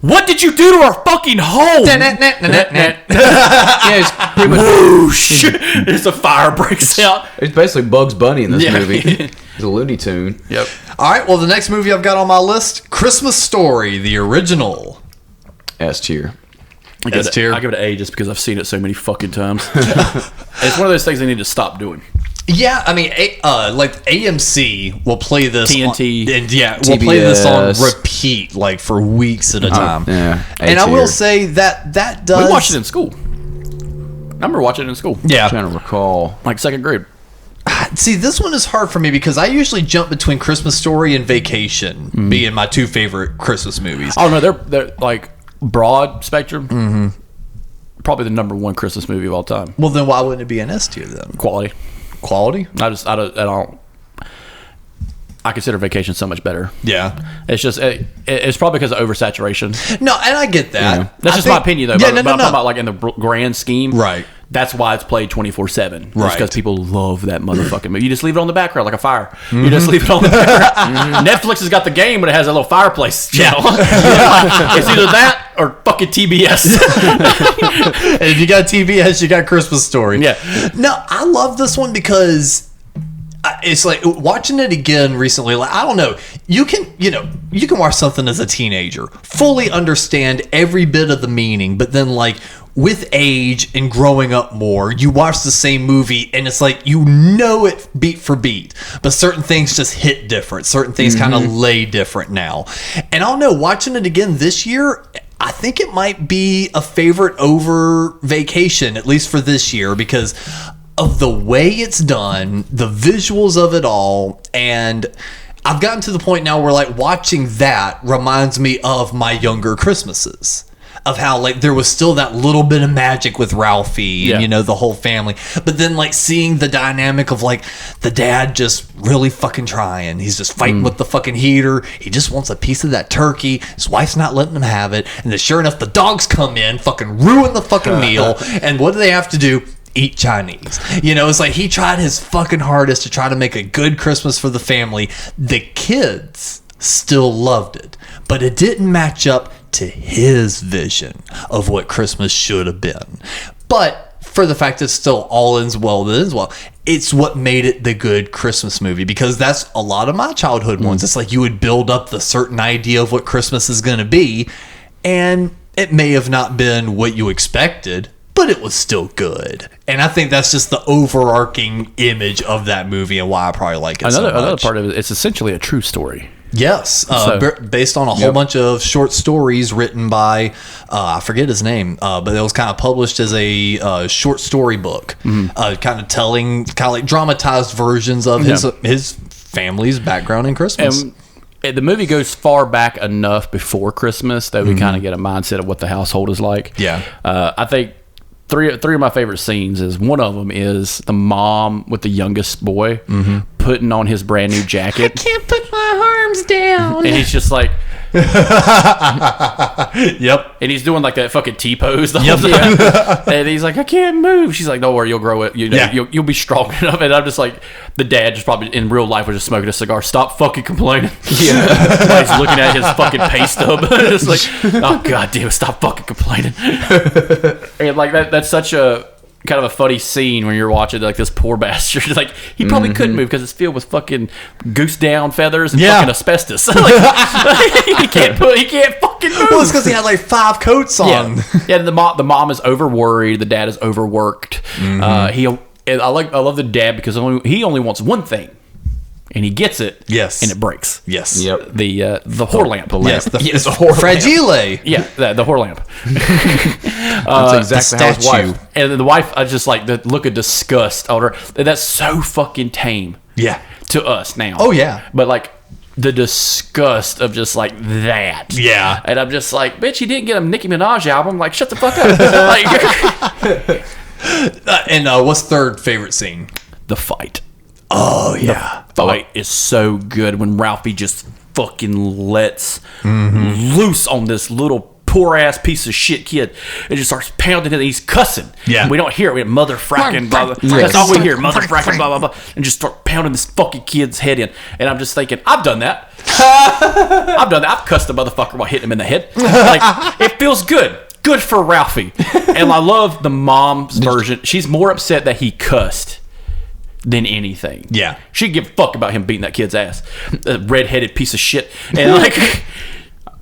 What did you do to our fucking home? Yeah, it's pretty much. Whoosh! There's a fire breaks out. It's basically Bugs Bunny in this Yeah. movie. It's a Looney Tune. Yep. All right. Well, the next movie I've got on my list: Christmas Story, the original. S tier. S tier. I give it an A just because I've seen it so many fucking times. It's one of those things they need to stop doing. Yeah, I mean, like AMC will play this TNT. We'll play this on TBS. repeat like for weeks at a time. Yeah, and I will say that does. We watched it in school. I remember watching it in school. Yeah. I'm trying to recall. Like second grade. See, this one is hard for me because I usually jump between Christmas Story and Vacation being my two favorite Christmas movies. Oh no, they're like broad spectrum. Probably the number one Christmas movie of all time. Well, then why wouldn't it be an S tier then? Quality. Quality? I don't. I consider Vacation so much better. Yeah. It's just it's probably because of oversaturation. No, and I get that. Yeah. That's just my opinion though. Yeah, but no. I'm talking about like in the grand scheme. Right. That's why it's played 24/7. Right. Because people love that motherfucking movie. You just leave it on the background like a fire. You just leave it on the background. Netflix has got the game, but it has a little fireplace channel. It's either that or fucking TBS. And if you got TBS, you got Christmas Story. Yeah. No, I love this one because it's like watching it again recently. Like, I don't know, you can watch something as a teenager, fully understand every bit of the meaning, but then like with age and growing up more, you watch the same movie and it's like it beat for beat, but certain things just hit different. Certain things kind of lay different now. And I don't know, watching it again this year, I think it might be a favorite over Vacation, at least for this year, because of the way it's done, the visuals of it all, and I've gotten to the point now where like watching that reminds me of my younger Christmases. Of how like there was still that little bit of magic with Ralphie and the whole family, but then like seeing the dynamic of like the dad just really fucking trying, he's just fighting with the fucking heater, he just wants a piece of that turkey, his wife's not letting him have it, and then sure enough the dogs come in, fucking ruin the fucking meal, and what do they have to do? Eat Chinese. It's like he tried his fucking hardest to try to make a good Christmas for the family. The kids still loved it, but it didn't match up to his vision of what Christmas should have been. But for the fact that still all ends well, it's what made it the good Christmas movie, because that's a lot of my childhood ones. It's like you would build up the certain idea of what Christmas is going to be, and it may have not been what you expected, but it was still good. And I think that's just the overarching image of that movie and why I probably like it so much. Another part of it, it's essentially a true story. Yes, based on a whole bunch of short stories written by, I forget his name, but it was kind of published as a short story book, kind of telling, kind of like dramatized versions of his family's background in Christmas. And the movie goes far back enough before Christmas that we kind of get a mindset of what the household is like. Yeah. I think three of my favorite scenes is, one of them is the mom with the youngest boy putting on his brand new jacket. I can't put my arms down. And he's just like, Yep. and he's doing like that fucking T-pose the whole time. And he's like, I can't move. She's like, don't worry, you'll grow it. You'll be strong enough. And I'm just like, the dad just probably in real life was just smoking a cigar. Stop fucking complaining. Yeah. He's looking at his fucking pay stub. It's like, oh god damn it, stop fucking complaining. And like that's such a kind of a funny scene when you're watching like this poor bastard. Like he probably couldn't move because it's filled with fucking goose down feathers and fucking asbestos. Like, he can't fucking move. Well, it's because he had like 5 coats on. Yeah. The mom is over worried. The dad is overworked. I love the dad because he only wants one thing. and he gets it. Yes. And it breaks. Yes. Yep. The whore lamp. Yes. Yes, the whore lamp. Fragile. Yeah, the whore lamp. That's exactly how his statue. wife. And then the wife, I just like the look of disgust on her. That's so fucking tame. Yeah. To us now. Oh, yeah. But like the disgust of just like that. Yeah. And I'm just like, bitch, you didn't get a Nicki Minaj album. Like, shut the fuck up. Like, And what's third favorite scene? the fight. Oh, yeah. Fight is so good when Ralphie just fucking lets loose on this little poor ass piece of shit kid. It just starts pounding him. He's cussing. Yeah. We don't hear it. We have mother fracking, blah, blah. That's all we hear. Mother fracking, blah, blah, blah. And just start pounding this fucking kid's head in. And I'm just thinking, I've done that. I've cussed a motherfucker while hitting him in the head. Like, it feels good. Good for Ralphie. And I love the mom's version. She's more upset that he cussed than anything. Yeah. She'd give a fuck about him beating that kid's ass. A redheaded piece of shit. And like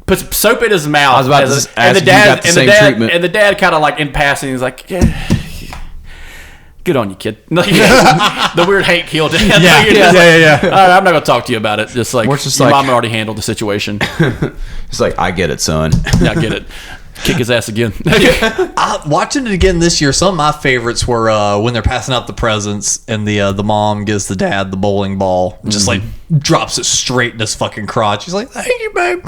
puts soap in his mouth. I was about to ask if you got the same treatment. And the dad kind of like in passing, he's like, yeah, good on you, kid. The weird Hank Hill dad. Yeah. All right, I'm not gonna talk to you about it. Just like, Or it's just your like- mom already handled the situation. It's like, I get it, son. Yeah, I get it. Kick his ass again. Watching it again this year, some of my favorites were when they're passing out the presents and the mom gives the dad the bowling ball, just like drops it straight in his fucking crotch. He's like, "Thank you, babe."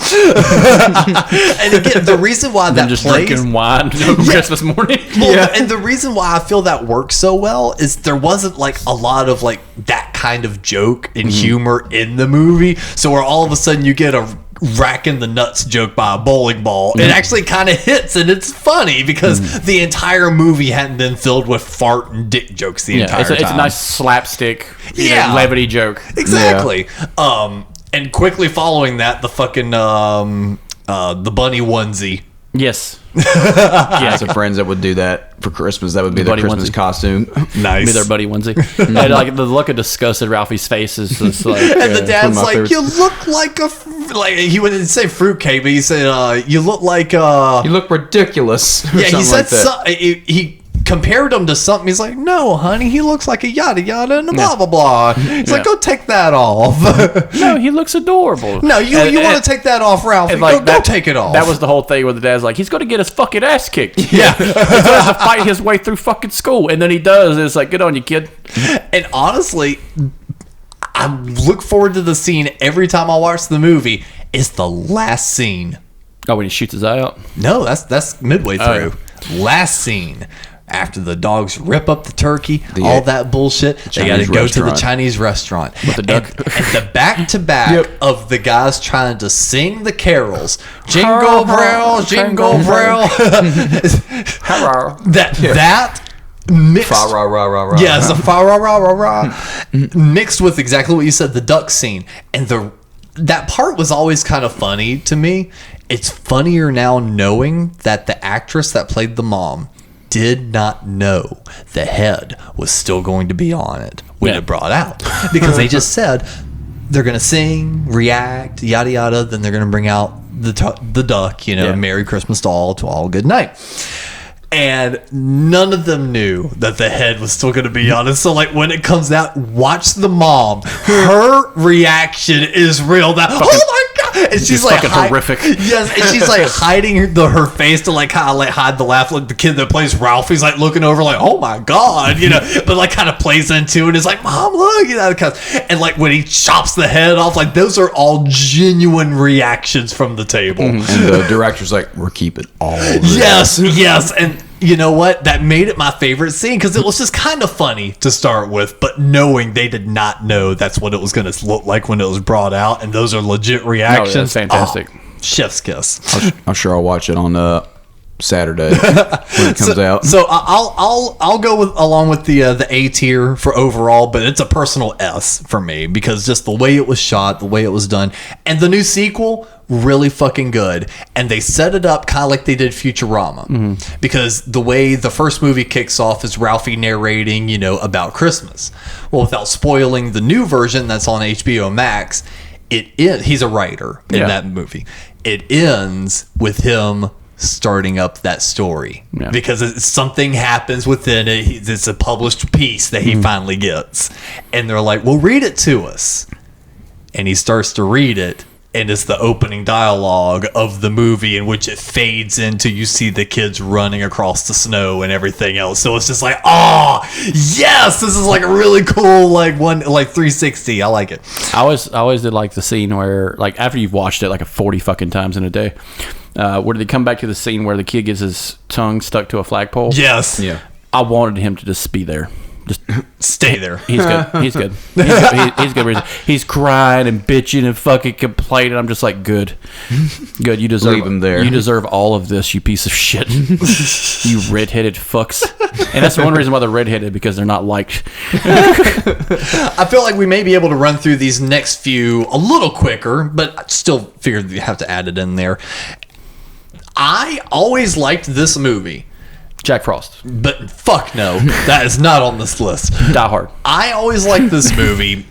And again, the reason why that just plays, drinking wine Christmas morning. well, and the reason why I feel that works so well is there wasn't like a lot of like that kind of joke and humor in the movie. So where all of a sudden you get a racking the nuts joke by a bowling ball, it actually kind of hits and it's funny because the entire movie hadn't been filled with fart and dick jokes the entire time. It's a nice slapstick, Yeah. levity joke. Exactly. And quickly following that, the fucking the bunny onesie. Yes. Yeah, some friends that would do that for Christmas. That would be their Buddy Christmas onesie. costume. Nice. Be their buddy onesie. And like the look of disgust in Ralphie's face is just like. And the dad's one of my like, favorites. "You look like like he wouldn't say fruitcake, but he said, you look like You look ridiculous. Or yeah, he something said like that. he compared him to something. He's like, "No, honey, he looks like a yada yada and a blah blah blah." He's like, "Go take that off." No, he looks adorable. No, you want to take that off, Ralph? And Go take it off. That was the whole thing where the dad's like, he's going to get his fucking ass kicked. Yeah. He's going to have to fight his way through fucking school. And then he does. And it's like, good on you, kid. And honestly, I look forward to the scene every time I watch the movie. It's the last scene. Oh, when he shoots his eye out? No, that's midway Oh, through. Last scene. After the dogs rip up the turkey, all that bullshit, they got to Chinese go to the restaurant. Chinese restaurant. With the duck. And the back-to-back of the guys trying to sing the carols. Jingle bell, jingle bell. Hello. That mixed... Fa ra ra ra ra. Yes, the fa ra ra ra ra mixed with exactly what you said, the duck scene, and that part was always kind of funny to me. It's funnier now knowing that the actress that played the mom did not know the head was still going to be on it when it brought out, because they just said they're gonna sing, react, yada yada, then they're gonna bring out the duck, Merry Christmas to all, good night. And none of them knew that the head was still going to be on it. So, like, when it comes out, watch the mom. Her reaction is real. That, oh my God. And she's like, fucking horrific. Yes. And she's like hiding her face to like kind of like hide the laugh. Like the kid that plays Ralph, he's like looking over like, oh my God, but like kind of plays into it. And it's like, Mom, look, and like when he chops the head off, like those are all genuine reactions from the table. And the director's like, we're keeping all this. Yes. And you know what? That made it my favorite scene because it was just kind of funny to start with, but knowing they did not know that's what it was going to look like when it was brought out, and those are legit reactions. that's fantastic. Oh, chef's kiss. I'm sure I'll watch it on Saturday when it comes out. So I'll go along with the A tier for overall, but it's a personal S for me because just the way it was shot, the way it was done, and the new sequel really fucking good. And they set it up kind of like they did Futurama, because the way the first movie kicks off is Ralphie narrating, about Christmas. Well, without spoiling the new version that's on HBO Max, he's a writer in that movie. It ends with him starting up that story because something happens within it. It's a published piece that he finally gets, and they're like, "Well, read it to us." and he starts to read it. And it's the opening dialogue of the movie in which it fades into you see the kids running across the snow and everything else. So it's just like, oh, yes, this is like a really cool like 360. I like it. I always did like the scene where, like, after you've watched it like 40 fucking times in a day, where they come back to the scene where the kid gets his tongue stuck to a flagpole. Yes. Yeah. I wanted him to just be there. Just stay there. He's good. He's good. He's good. He's crying and bitching and fucking complaining. I'm just like, good. You deserve. Leave him there. You deserve all of this, you piece of shit. You redheaded fucks. And that's the one reason why they're redheaded, because they're not liked. I feel like we may be able to run through these next few a little quicker, but I still figured you have to add it in there. I always liked this movie. Jack Frost. But fuck no, that is not on this list. Die Hard. I always liked this movie,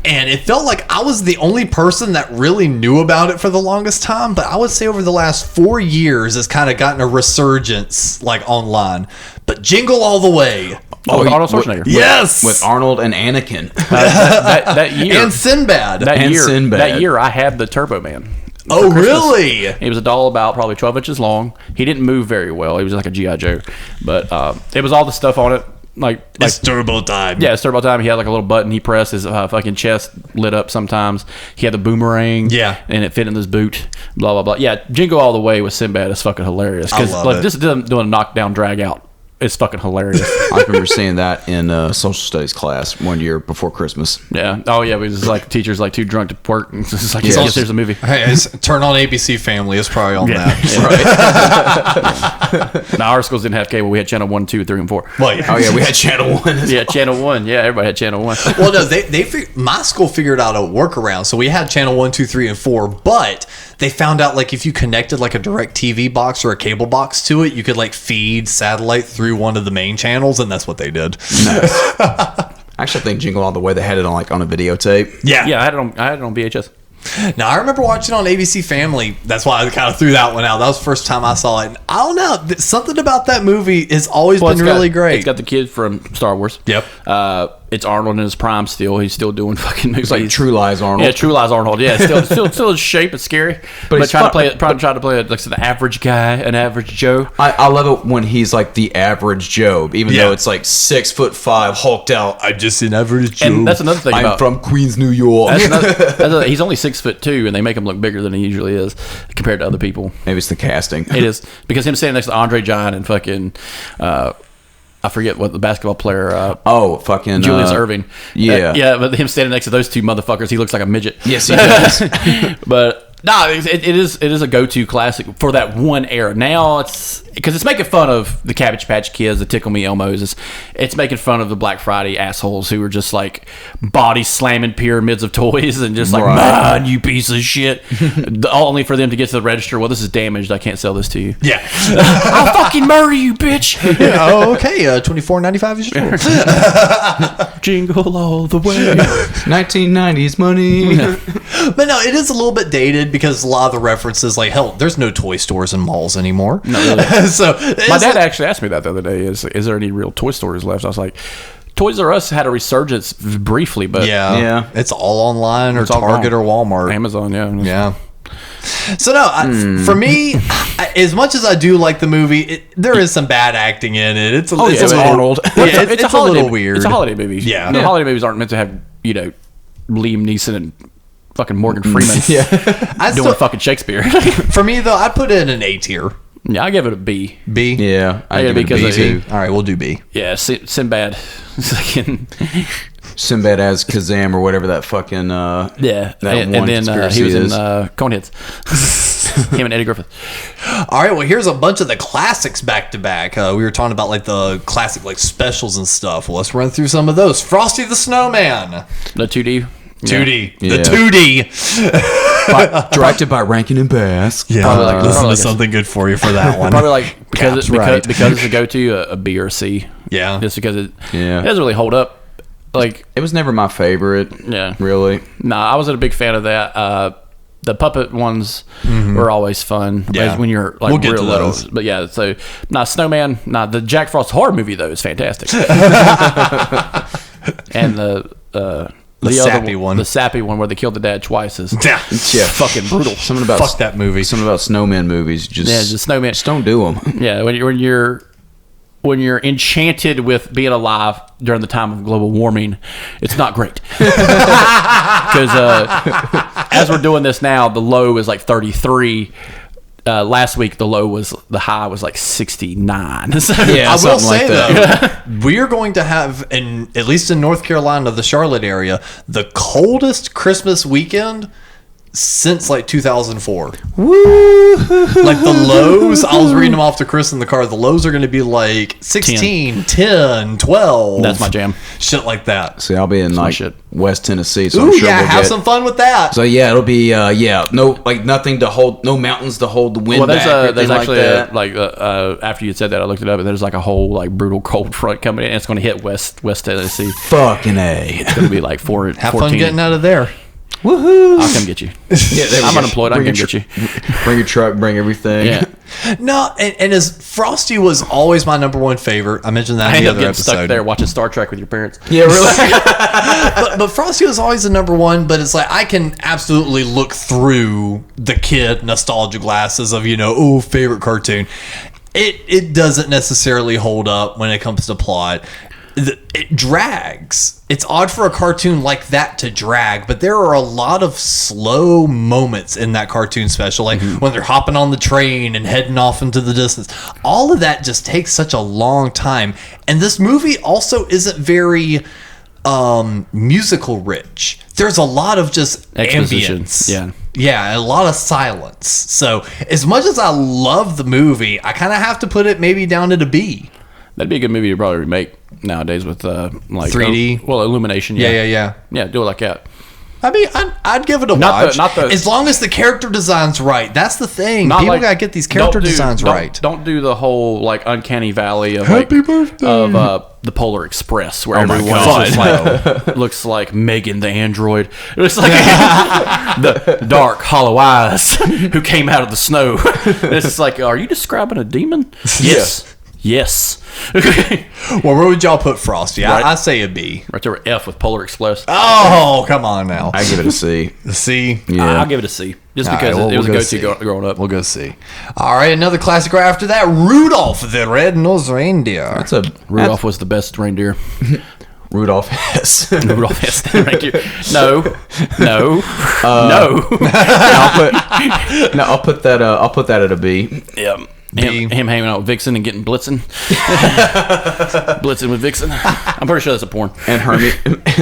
and it felt like I was the only person that really knew about it for the longest time. But I would say over the last 4 years, it's kind of gotten a resurgence, like, online. But Jingle All the Way. Oh, Arnold Schwarzenegger. Yes! With Arnold and Anakin. That year. And Sinbad. That year, I had the Turbo Man. Oh, really? He was a doll about probably 12 inches long. He didn't move very well. He was like a G.I. Joe. But it was all the stuff on it. Like It's turbo time. Yeah, it's turbo time. He had like a little button he pressed. His fucking chest lit up sometimes. He had the boomerang. Yeah. And it fit in his boot. Blah, blah, blah. Yeah, Jingle All the Way with Sinbad is fucking hilarious. I love like, it. this is doing a knockdown, drag out. It's fucking hilarious. I remember seeing that in social studies class one year before Christmas. Yeah. Oh, yeah. It was like the teacher's like too drunk to work. It's just like, Yeah. yes, there's a movie. Hey, turn on ABC Family. It's probably on that. Now, our schools didn't have cable. We had channel 1, 2, 3, and 4. Well, yeah. Oh yeah, we had Channel 1. Yeah, channel 1. Yeah, everybody had channel 1. Well, no, my school figured out a workaround. So we had channel 1, 2, 3, and 4, but they found out like if you connected like a direct TV box or a cable box to it, you could like feed satellite through one of the main channels, and that's what they did. Actually, I think Jingle All the Way, they had it on a videotape. Yeah. Yeah, I had it on VHS. Now, I remember watching on ABC Family. That's why I kind of threw that one out. That was the first time I saw it. And I don't know. Something about that movie has always been really great. It's got the kid from Star Wars. Yep. It's Arnold in his prime still. He's still doing fucking movies. It's like True Lies Arnold. Yeah, True Lies Arnold. Yeah, still in shape. It's scary. But he's trying to play like an average guy, an average Joe. I love it when he's like the average Joe, even Yeah. though it's like 6'5", hulked out. I'm just an average Joe. And that's another thing I'm about from Queens, New York. he's only 6'2", and they make him look bigger than he usually is compared to other people. Maybe it's the casting. It is because him standing next to Andre John and fucking I forget what the basketball player Julius Irving. Yeah. Yeah, but him standing next to those two motherfuckers, he looks like a midget. Yes, he does. But no, it is a go-to classic for that one era. Now it's because it's making fun of the Cabbage Patch Kids, the Tickle Me Elmos. It's making fun of the Black Friday assholes who are just like body slamming pyramids of toys and just like, man, you piece of shit. Only for them to get to the register. Well, this is damaged. I can't sell this to you. Yeah. I'll fucking murder you, bitch. Yeah, oh, okay. $24.95 is yours. Jingle all the way. 1990s money. But no, it is a little bit dated because a lot of the references, like, hell, there's no toy stores in malls anymore. No, really. So My dad actually asked me that the other day. Is there any real toy stores left? I was like, Toys R Us had a resurgence briefly, but yeah, it's all online or It's all Target gone. or Walmart. Amazon, Yeah. So no, for me, as much as I do like the movie, there is some bad acting in it. It's a little, Arnold. Yeah, it's a holiday, little weird. It's a holiday movie. Yeah. The holiday movies aren't meant to have Liam Neeson and fucking Morgan Freeman doing fucking Shakespeare. For me though, I'd put it in an A tier. Yeah, I give it a B. B. Yeah, I give it a because B of too. All right, we'll do B. Yeah, Sinbad. Sinbad as Kazam or whatever that fucking Yeah, that and one then conspiracy he was is. in Coneheads. Him and Eddie Griffith. All right, well, here's a bunch of the classics back to back. We were talking about like the classic like specials and stuff. Well, let's run through some of those. Frosty the Snowman. The 2D. 2D. Yeah. The 2D. directed by Rankin and Bass. Yeah, Probably like- listen probably to like something good for you for that one. Probably like because Cap's because it's a go-to, a B or a C. Yeah. Just because it Yeah. doesn't really hold up. Like, It was never my favorite. yeah. Really. Nah, I wasn't a big fan of that. The puppet ones were always fun. Yeah. When you're like We'll get real to little. those. But yeah, so Snowman. The Jack Frost horror movie though is fantastic. And the The sappy one. The sappy one where they killed the dad twice is Yeah. fucking brutal. Something about Fuck that movie. Something about snowman movies. The snowman. Just don't do them. Yeah, when you're enchanted with being alive during the time of global warming, it's not great. Because as we're doing this now, the low is like 33. Last week the high was like 69. So, Yeah, I will something like say that. though, we are going to have, at least in North Carolina, the Charlotte area, the coldest Christmas weekend since like 2004. Woo! Like the lows, I was reading them off to Chris in the car. The lows are going to be like 16, 10, 12. That's my jam. Shit like that. See, I'll be in like shit. West Tennessee, so Ooh, I'm sure yeah, we'll have get. some fun with that. So yeah, it'll be nothing to hold, no mountains to hold the wind Well, back. or there's anything actually like that. after you said that, I looked it up, and there's like a whole like brutal cold front coming in. And it's going to hit West Tennessee. Fucking A. It's going to be like 14. Have fun getting out of there. Woohoo! I'll come get you. Yeah, there we I'm go. unemployed. I can Bring get you. Bring your truck, bring everything. Yeah. No, and as Frosty was always my number one favorite. I mentioned that I in end the up other getting episode. stuck there watching Star Trek with your parents. Yeah, really. But Frosty was always the number one. But it's like I can absolutely look through the kid nostalgia glasses of favorite cartoon. It doesn't necessarily hold up when it comes to plot. It drags. It's odd for a cartoon like that to drag, but there are a lot of slow moments in that cartoon special, like when they're hopping on the train and heading off into the distance. All of that just takes such a long time. And this movie also isn't very musical rich. There's a lot of just Exposition. ambience. Yeah, a lot of silence. So as much as I love the movie, I kind of have to put it maybe down to the B. That'd be a good movie to probably remake nowadays with like 3D? Illumination. Yeah. Yeah, do it like that. I mean, I'd give it a Not the- watch. not the- as long as the character design's right. That's the thing. People gotta get these character designs right. Don't do the whole like uncanny valley of Happy birthday. of the Polar Express where my everyone God. looks like Megan the android. It looks like the dark hollow eyes who came out of the snow. It's just like, are you describing a demon? Yes. Well, where would y'all put Frosty? Right. I say a B. Right there with F with Polar Express. Oh, come on now. I give it a C. A C. Yeah. I'll give it a C just All because right, well, it was we'll a go go-to C. growing up. We'll go C. All right, another classic right after that. Rudolph the Red-Nosed Reindeer. That's a Rudolph was the best reindeer. Rudolph Hess. Rudolph has the reindeer. No. I'll put that at a B. Yeah. B. Him hanging out with Vixen and getting blitzing. Blitzing with Vixen. I'm pretty sure that's a porn. And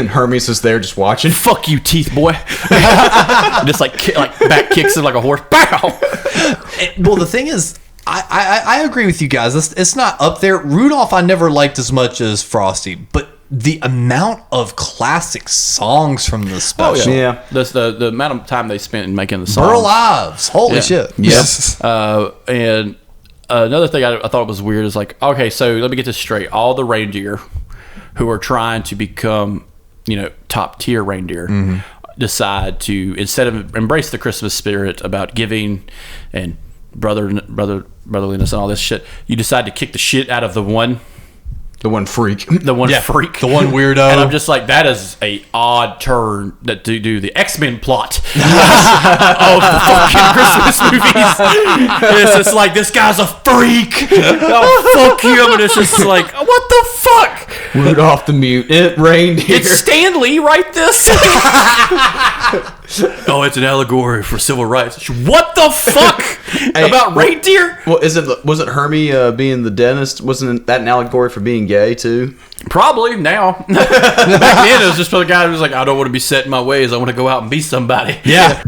Hermes is there just watching. Fuck you, teeth boy. Just like back kicks it like a horse. Bow. Well, the thing is, I agree with you guys. It's not up there. Rudolph I never liked as much as Frosty, but the amount of classic songs from the special. Yeah. That's the amount of time they spent in making the song. Burl Ives. Holy Yeah. shit. Yes. And another thing I thought was weird is like, okay, so let me get this straight. All the reindeer who are trying to become, top tier reindeer decide to, instead of embrace the Christmas spirit about giving and brotherliness and all this shit, you decide to kick the shit out of the one freak. freak, The one weirdo. And I'm just like, that is a odd turn that to do the X-Men plot of the fucking Christmas movies. It's just like, this guy's a freak. Oh, fuck him. And it's just like, what the fuck? Rudolph the Mutant Reindeer. Did Stan Lee write this? Oh, it's an allegory for civil rights. What the fuck? About reindeer? Well, wasn't Hermie being the dentist? Wasn't that an allegory for being gay too? Probably now. Back then, it was just for the guy who was like, I don't want to be set in my ways. I want to go out and be somebody. Yeah.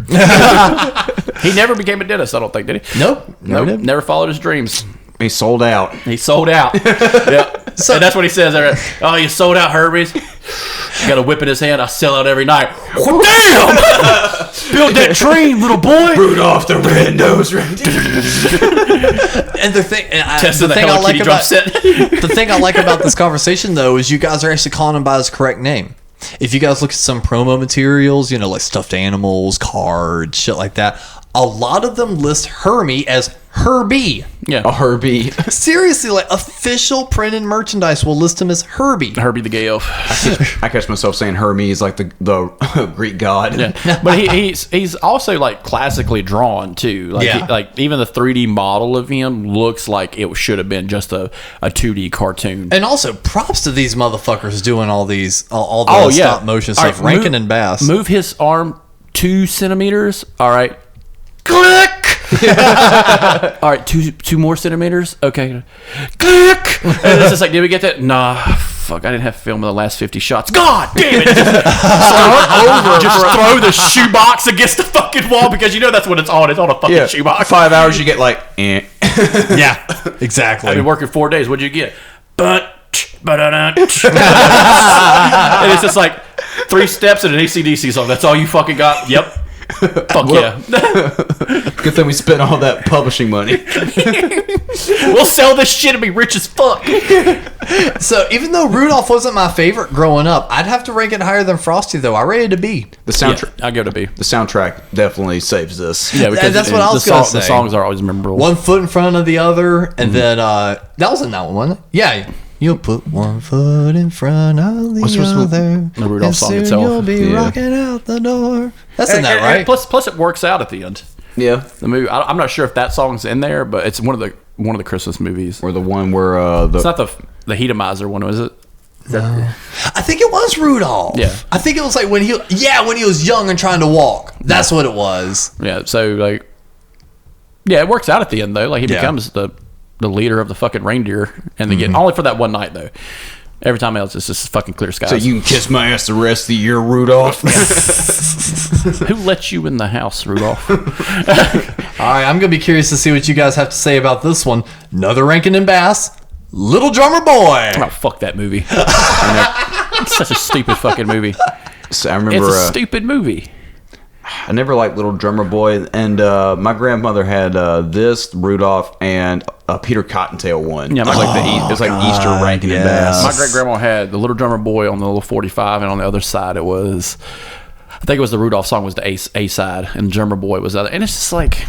He never became a dentist, I don't think, did he? Nope. Never followed his dreams. He sold out. He sold out. Yeah. So, and that's what he says there. Oh, you sold out, Hermes. Got a whip in his hand. I sell out every night. Oh, damn! Build that train, little boy. Rudolph the Red-Nosed Reindeer. And the thing, Testing the I Hello like Kitty drum about set. the thing I like about this conversation though is you guys are actually calling him by his correct name. If you guys look at some promo materials, like stuffed animals, cards, shit like that, a lot of them list Hermie as Herbie. Yeah. A Herbie. Seriously, like official printed merchandise will list him as Herbie. Herbie the gay elf. I catch myself saying Hermes like the Greek god. Yeah. But he's also like classically drawn too. Like, Yeah. like even the 3D model of him looks like it should have been just a 2D cartoon. And also, props to these motherfuckers doing all the stop motion stuff. All right, Rankin and Bass. Move his arm 2 centimeters. All right. Click. All right, two more centimeters. Okay. Click. And it's just like, did we get that? Nah. Fuck, I didn't have film in the last 50 shots. God damn it. Just throw the shoebox against the fucking wall because you know that's what it's on. It's on a fucking shoebox. 5 hours you get like, eh. Yeah, exactly. I've been working 4 days. What'd you get? And it's just like 3 steps and an AC/DC song. That's all you fucking got? Yep. Fuck yeah. Good thing we spent all that publishing money. We'll sell this shit and be rich as fuck. So even though Rudolph wasn't my favorite growing up, I'd have to rank it higher than Frosty, though. I rated it a B. The soundtrack. Yeah, I'll give it a B. The soundtrack definitely saves this. Yeah, because that's what I was gonna say. The songs are always memorable. One foot in front of the other, and then that was in that one, wasn't it? Yeah. You'll put one foot in front of the other. The Rudolph and song soon itself. You'll be Yeah. rocking out the door. That's in that, right? Plus, it works out at the end. Yeah. The movie. I'm not sure if that song's in there, but it's one of the Christmas movies. Or the one where It's not the Heatomizer one, is it? I think it was Rudolph. Yeah. I think it was like when he was young and trying to walk. That's what it was. Yeah. So like, yeah, it works out at the end though. Like he becomes the leader of the fucking reindeer, and they get only for that one night though. Every time else, it's just fucking clear skies. So you can kiss my ass the rest of the year, Rudolph. Who let you in the house, Rudolph? All right, I'm gonna be curious to see what you guys have to say about this one. Another Rankin and Bass, Little Drummer Boy. Oh, fuck that movie. It's such a stupid fucking movie. So I remember It's a stupid movie. I never liked Little Drummer Boy, and my grandmother had this Rudolph and a Peter Cottontail one. Yeah, it was like Easter Rankin and Bass. My great grandma had the Little Drummer Boy on the little 45, and on the other side it was, I think it was the Rudolph song was the A side, and the Drummer Boy was the other. And it's just like,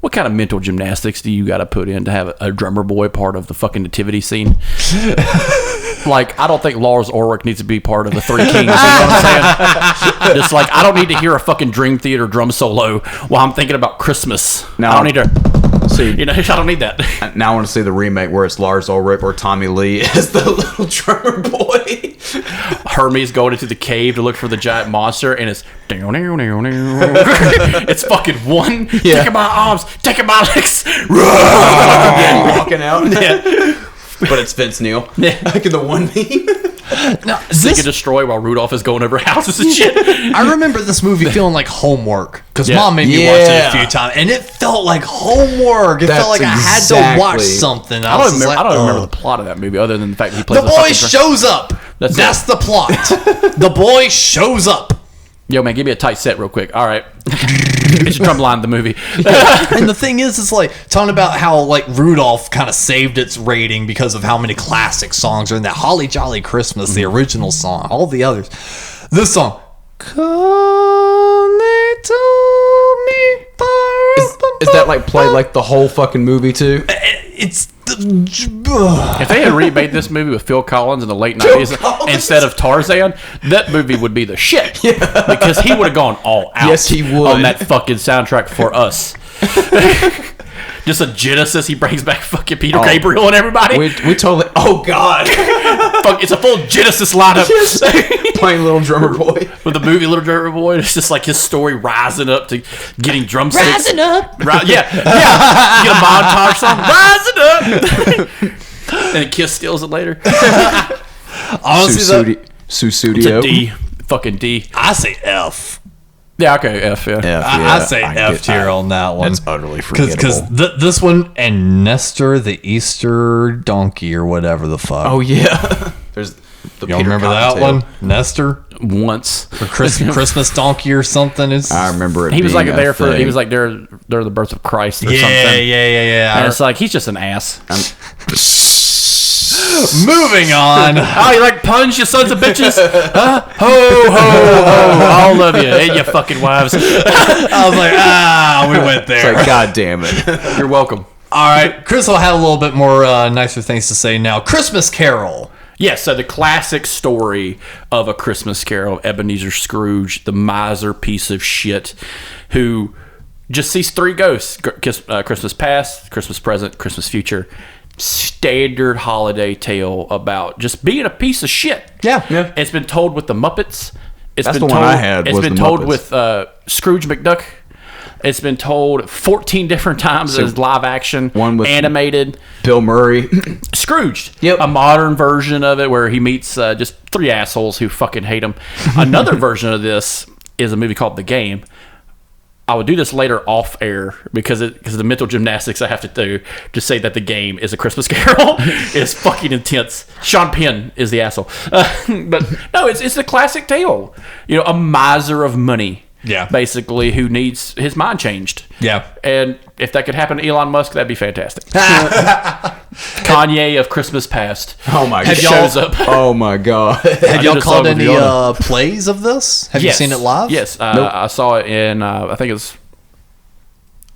what kind of mental gymnastics do you got to put in to have a drummer boy part of the fucking nativity scene? Like, I don't think Lars Ulrich needs to be part of the Three Kings. You know what I'm saying? Just like, I don't need to hear a fucking Dream Theater drum solo while I'm thinking about Christmas. No. I don't need to See, You know, I don't need that. now I want to see the remake where it's Lars Ulrich or Tommy Lee as the Little Drummer Boy. Hermes going into the cave to look for the giant monster, and it's it's fucking one. Taking my arms, taking my legs. Walking out. Yeah. But it's Vince Neil. Yeah. Like in the one meme. Now, Seek and destroy while Rudolph is going over houses and shit. I remember this movie feeling like homework because Yeah. Mom made me watch it a Yeah. few times, and it felt like homework. It That's felt like I had to watch exactly- something. I was don't just remember. like, I don't remember ugh. the plot of that movie other than the fact that he plays The a boy fucking shows up. That's That's it. the plot. The boy shows up. Yo, man, give me a tight set real quick. All right. It's a drum line, the movie. And the thing is, it's like talking about how like Rudolph kind of saved its rating because of how many classic songs are in that. Holly Jolly Christmas, the original song, all the others. This song, come they told me. Is that like played like the whole fucking movie too? It's If they had remade this movie with Phil Collins in the late 90s instead of Tarzan, that movie would be the shit. Because he would have gone all out. Yes, he would. On that fucking soundtrack for us. Just a Genesis, he brings back fucking Peter Gabriel and everybody. We totally. Oh God! Fuck, it's a full Genesis lineup. Playing Little Drummer Boy. With the movie Little Drummer Boy, it's just like his story rising up to getting drumsticks. Rising up. Yeah. Get a montage song. Rising up. And Kiss steals it later. honestly, It's a D. Fucking D. I say F. Yeah, okay, F, yeah. I say F tier on that one. That's utterly forgettable. Because this one and Nestor the Easter donkey or whatever the fuck. Oh yeah. There's the y'all Peter remember that Cottontail. one? Nestor Once. or Christmas donkey or something. It's, I remember it. He was like being a there for, he thing. was like there the birth of Christ or yeah, something. yeah. And it's like, he's just an ass. Moving on. Oh, you like puns, you sons of bitches? Huh? Ho, ho, ho. All of you and your fucking wives. I was like, we went there. It's like, God damn it. You're welcome. All right, Chris will have a little bit more nicer things to say now. Christmas Carol. Yes, so the classic story of A Christmas Carol, Ebenezer Scrooge, the miser piece of shit, who just sees three ghosts: Christmas past, Christmas present, Christmas future. Standard holiday tale about just being a piece of shit. Yeah. It's been told with the Muppets. That's the one I had. It's was been the told Muppets. with Scrooge McDuck. It's been told 14 different times as live action, one with animated. Bill Murray. Scrooged. Yep. A modern version of it where he meets just three assholes who fucking hate him. Another version of this is a movie called The Game. I would do this later off air because of the mental gymnastics I have to do to say that The Game is a Christmas Carol is fucking intense. Sean Penn is the asshole. But no, it's the classic tale. You know, a miser of money. Yeah. Basically, who needs his mind changed. Yeah. And if that could happen to Elon Musk, that'd be fantastic. Kanye of Christmas past. Oh my Have god. y'all- Shows up. Oh my god. Have y'all did a called song with any Rihanna. plays of this? Have you Yes. seen it live? Yes. I saw it in, I think it's,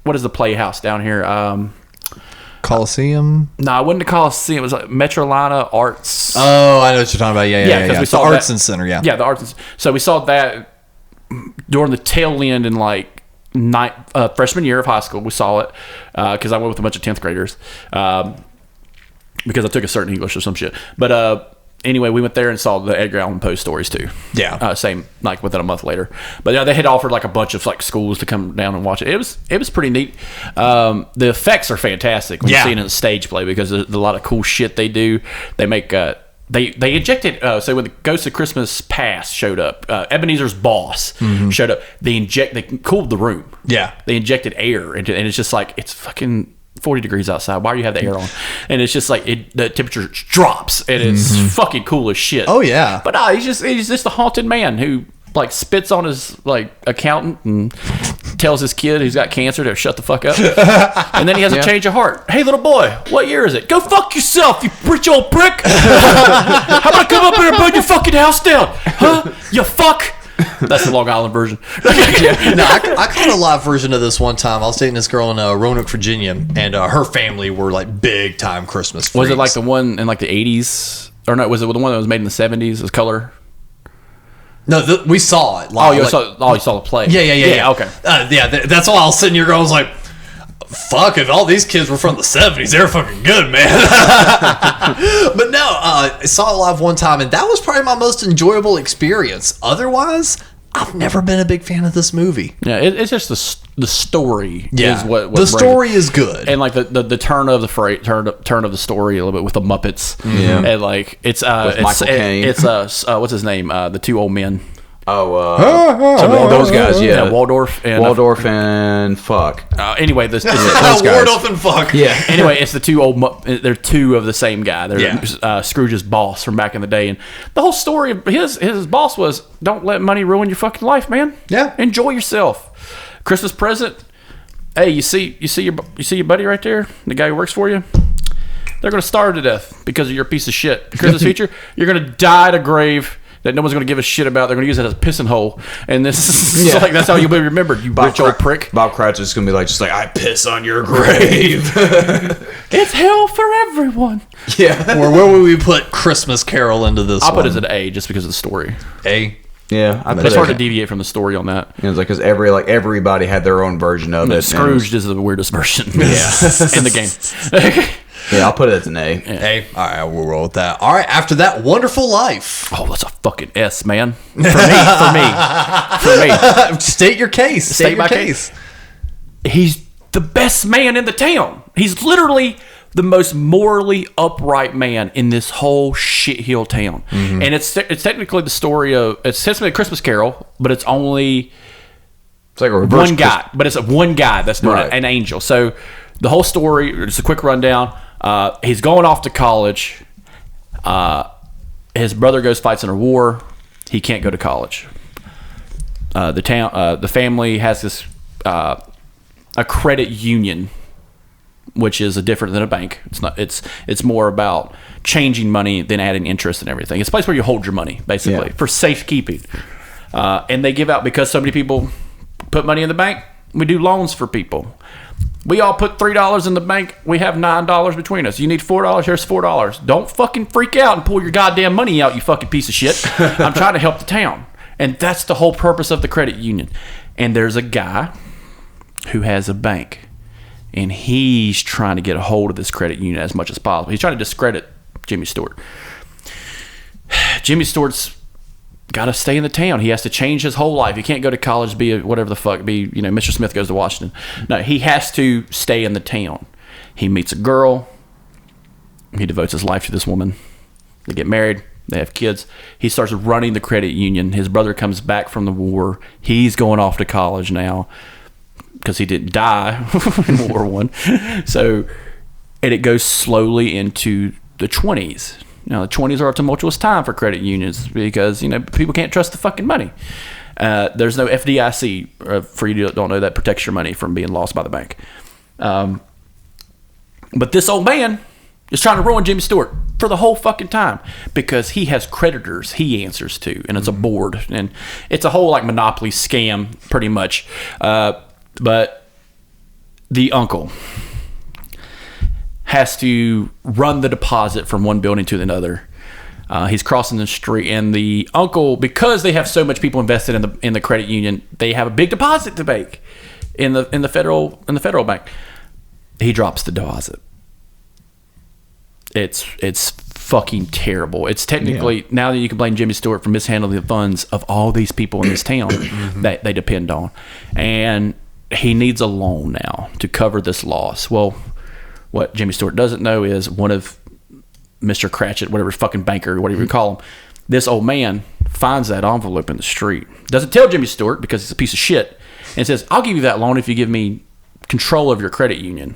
what is the Playhouse down here? Coliseum. No, it wasn't the Coliseum. It was like Metrolina Arts. Oh, I know what you're talking about. Yeah. because we The saw Arts that- and Center. Yeah. Yeah, the Arts. So we saw that during the tail end in like freshman year of high school. We saw it because I went with a bunch of 10th graders because I took a certain English or some shit. But anyway, we went there and saw the Edgar Allan Poe stories too. Yeah. Same, like within a month later. But yeah, they had offered like a bunch of like schools to come down and watch it. It was pretty neat. The effects are fantastic when Yeah. you see it in a stage play because there's a lot of cool shit they do. They make they injected so when the Ghost of Christmas Past showed up, Ebenezer's boss showed up. They cooled the room. Yeah. They injected air into, and it's just like it's fucking 40 degrees outside. Why do you have the air on? And it's just like the temperature drops, and it's fucking cool as shit. Oh, yeah. But he's just a haunted man who like spits on his like accountant and tells his kid who's got cancer to shut the fuck up. And then he has a change of heart. Hey, little boy, what year is it? Go fuck yourself, you rich old prick. How about I come up here and burn your fucking house down? Huh? You fuck. That's the Long Island version. No, I caught a live version of this one time. I was dating this girl in Roanoke, Virginia, and her family were like big time Christmas freaks. Was it like the one in like the 80s? Or no, was it the one that was made in the 70s? It was color? No, we saw it live. You saw the play. Yeah. Okay. That's why I was sitting here going, I was like, fuck, if all these kids were from the 70s, they were fucking good, man. But no, I saw it live one time, and that was probably my most enjoyable experience. Otherwise, I've never been a big fan of this movie. Yeah, it's just the story is what the brings it. story is good. And like the turn of the turn of the story a little bit with the Muppets. Yeah. And like it's Michael Caine. it's what's his name? The two old men. Those guys, yeah. Waldorf and and fuck. anyway, those guys. Wardolph and fuck. Yeah. Anyway, it's the two they're two of the same guy. They're Yeah. Scrooge's boss from back in the day, and the whole story of his boss was don't let money ruin your fucking life, man. Yeah. Enjoy yourself. Christmas present. Hey, you see your buddy right there, the guy who works for you. They're gonna starve to death because of your piece of shit. Christmas future, you're gonna die at a grave that no one's going to give a shit about. They're going to use it as a pissing hole. And this is like, that's how you'll be remembered, you rich old prick. Bob Cratchit is going to be like, I piss on your grave. It's hell for everyone. Yeah. Or where would we put Christmas Carol into this I'll one? put it as an A just because of the story. A. Yeah. I But it's hard to deviate from the story on that. It's like, because everybody had their own version of it. Scrooged is the weirdest version in the game. Yeah, I'll put it as an A. A. All right, we'll roll with that. All right, after that, Wonderful Life. Oh, that's a fucking S, man. For me. State your case. State my your case. He's the best man in the town. He's literally the most morally upright man in this whole shithill town. And it's technically the story of, it's technically a Christmas Carol, but it's only It's like a reverse one guy. But it's one guy that's doing it, an angel. So the whole story, just a quick rundown. He's going off to college. His brother goes fights in a war. He can't go to college. The family has this a credit union which is different than a bank. It's more about changing money than adding interest and everything. It's a place where you hold your money, basically, for safekeeping. And they give out, because so many people put money in the bank, we do loans for people. We all put $3 in the bank. We have $9 between us. You need $4. Here's $4. Don't fucking freak out and pull your goddamn money out, you fucking piece of shit. I'm trying to help the town. And that's the whole purpose of the credit union. And there's a guy who has a bank, and he's trying to get a hold of this credit union as much as possible. He's trying to discredit Jimmy Stewart. Jimmy Stewart's got to stay in the town. He has to change his whole life. He can't go to college, be whatever the fuck, Mr. Smith goes to Washington. No, he has to stay in the town. He meets a girl. He devotes his life to this woman. They get married. They have kids. He starts running the credit union. His brother comes back from the war. He's going off to college now because he didn't die in World War I. So, and it goes slowly into the 20s. Now, the 20s are a tumultuous time for credit unions because, people can't trust the fucking money. There's no FDIC, for you who don't know, that protects your money from being lost by the bank. But this old man is trying to ruin Jimmy Stewart for the whole fucking time because he has creditors he answers to, and it's a board. And it's a whole, like, monopoly scam, pretty much. But the uncle has to run the deposit from one building to another. He's crossing the street, and the uncle, because they have so much people invested in the credit union, they have a big deposit to make in the federal bank. He drops the deposit. It's fucking terrible. It's technically, now that you can blame Jimmy Stewart for mishandling the funds of all these people in this town that they depend on, and he needs a loan now to cover this loss. Well, what Jimmy Stewart doesn't know is one of Mr. Cratchit, whatever fucking banker, whatever you call him, this old man finds that envelope in the street. Doesn't tell Jimmy Stewart because he's a piece of shit, and says, I'll give you that loan if you give me control of your credit union.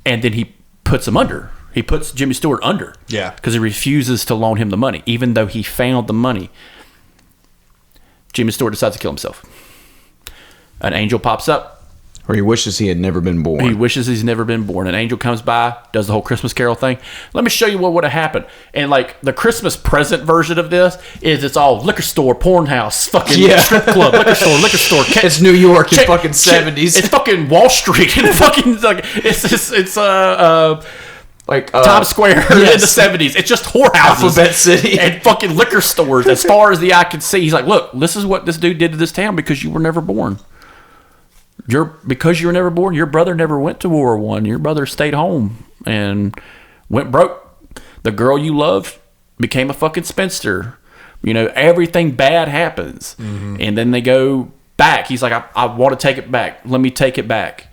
And then he puts him under. He puts Jimmy Stewart under. Yeah. Because he refuses to loan him the money, even though he found the money. Jimmy Stewart decides to kill himself. An angel pops up. Or he wishes he had never been born. He wishes he's never been born. An angel comes by, does the whole Christmas Carol thing. Let me show you what would have happened. And, like, the Christmas present version of this is it's all liquor store, porn house, fucking strip club, liquor store. It's New York in fucking 70s. It's fucking Wall Street and fucking, like, it's Times Square in the 70s. It's just whorehouses. Alphabet City. And fucking liquor stores as far as the eye can see. He's like, look, this is what this dude did to this town because you were never born. Because you were never born, your brother never went to World War I. Your brother stayed home and went broke. The girl you loved became a fucking spinster. Everything bad happens. Mm-hmm. And then they go back. He's like, I want to take it back. Let me take it back.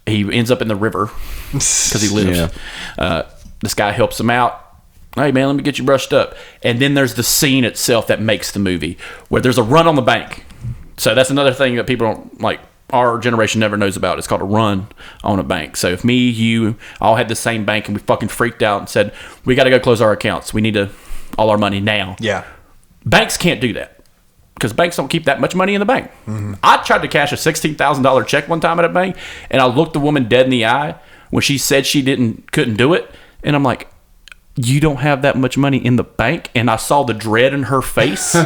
He ends up in the river because he lives. Yeah. This guy helps him out. Hey, man, let me get you brushed up. And then there's the scene itself that makes the movie where there's a run on the bank. So that's another thing that people don't, like, our generation never knows about. It's called a run on a bank. So if me, you, all had the same bank and we fucking freaked out and said, we got to go close our accounts. We need all our money now. Yeah. Banks can't do that because banks don't keep that much money in the bank. Mm-hmm. I tried to cash a $16,000 check one time at a bank, and I looked the woman dead in the eye when she said she couldn't do it. And I'm like, you don't have that much money in the bank? And I saw the dread in her face.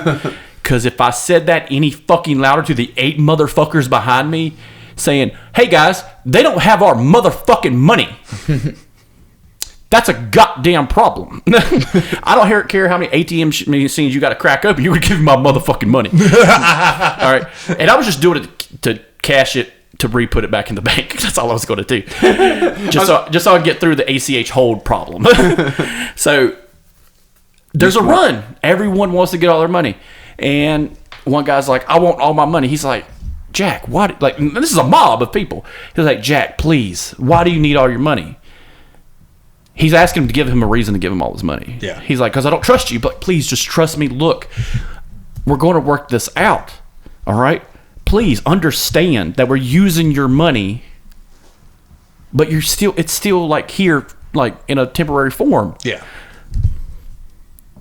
Because if I said that any fucking louder to the 8 motherfuckers behind me saying, hey guys, they don't have our motherfucking money. That's a goddamn problem. I don't care how many ATM machines you got to crack open. You would give me my motherfucking money. All right. And I was just doing it to cash it, to re-put it back in the bank. That's all I was going to do. Just so I could get through the ACH hold problem. So there's a run. Everyone wants to get all their money. And one guy's like, I want all my money. He's like, Jack, why? Like, this is a mob of people. He's like, Jack, please, why do you need all your money? He's asking him to give him a reason to give him all his money. Yeah. He's like, because I don't trust you, but please just trust me. Look, we're going to work this out. All right? Please understand that we're using your money, but it's still like here, like in a temporary form. Yeah.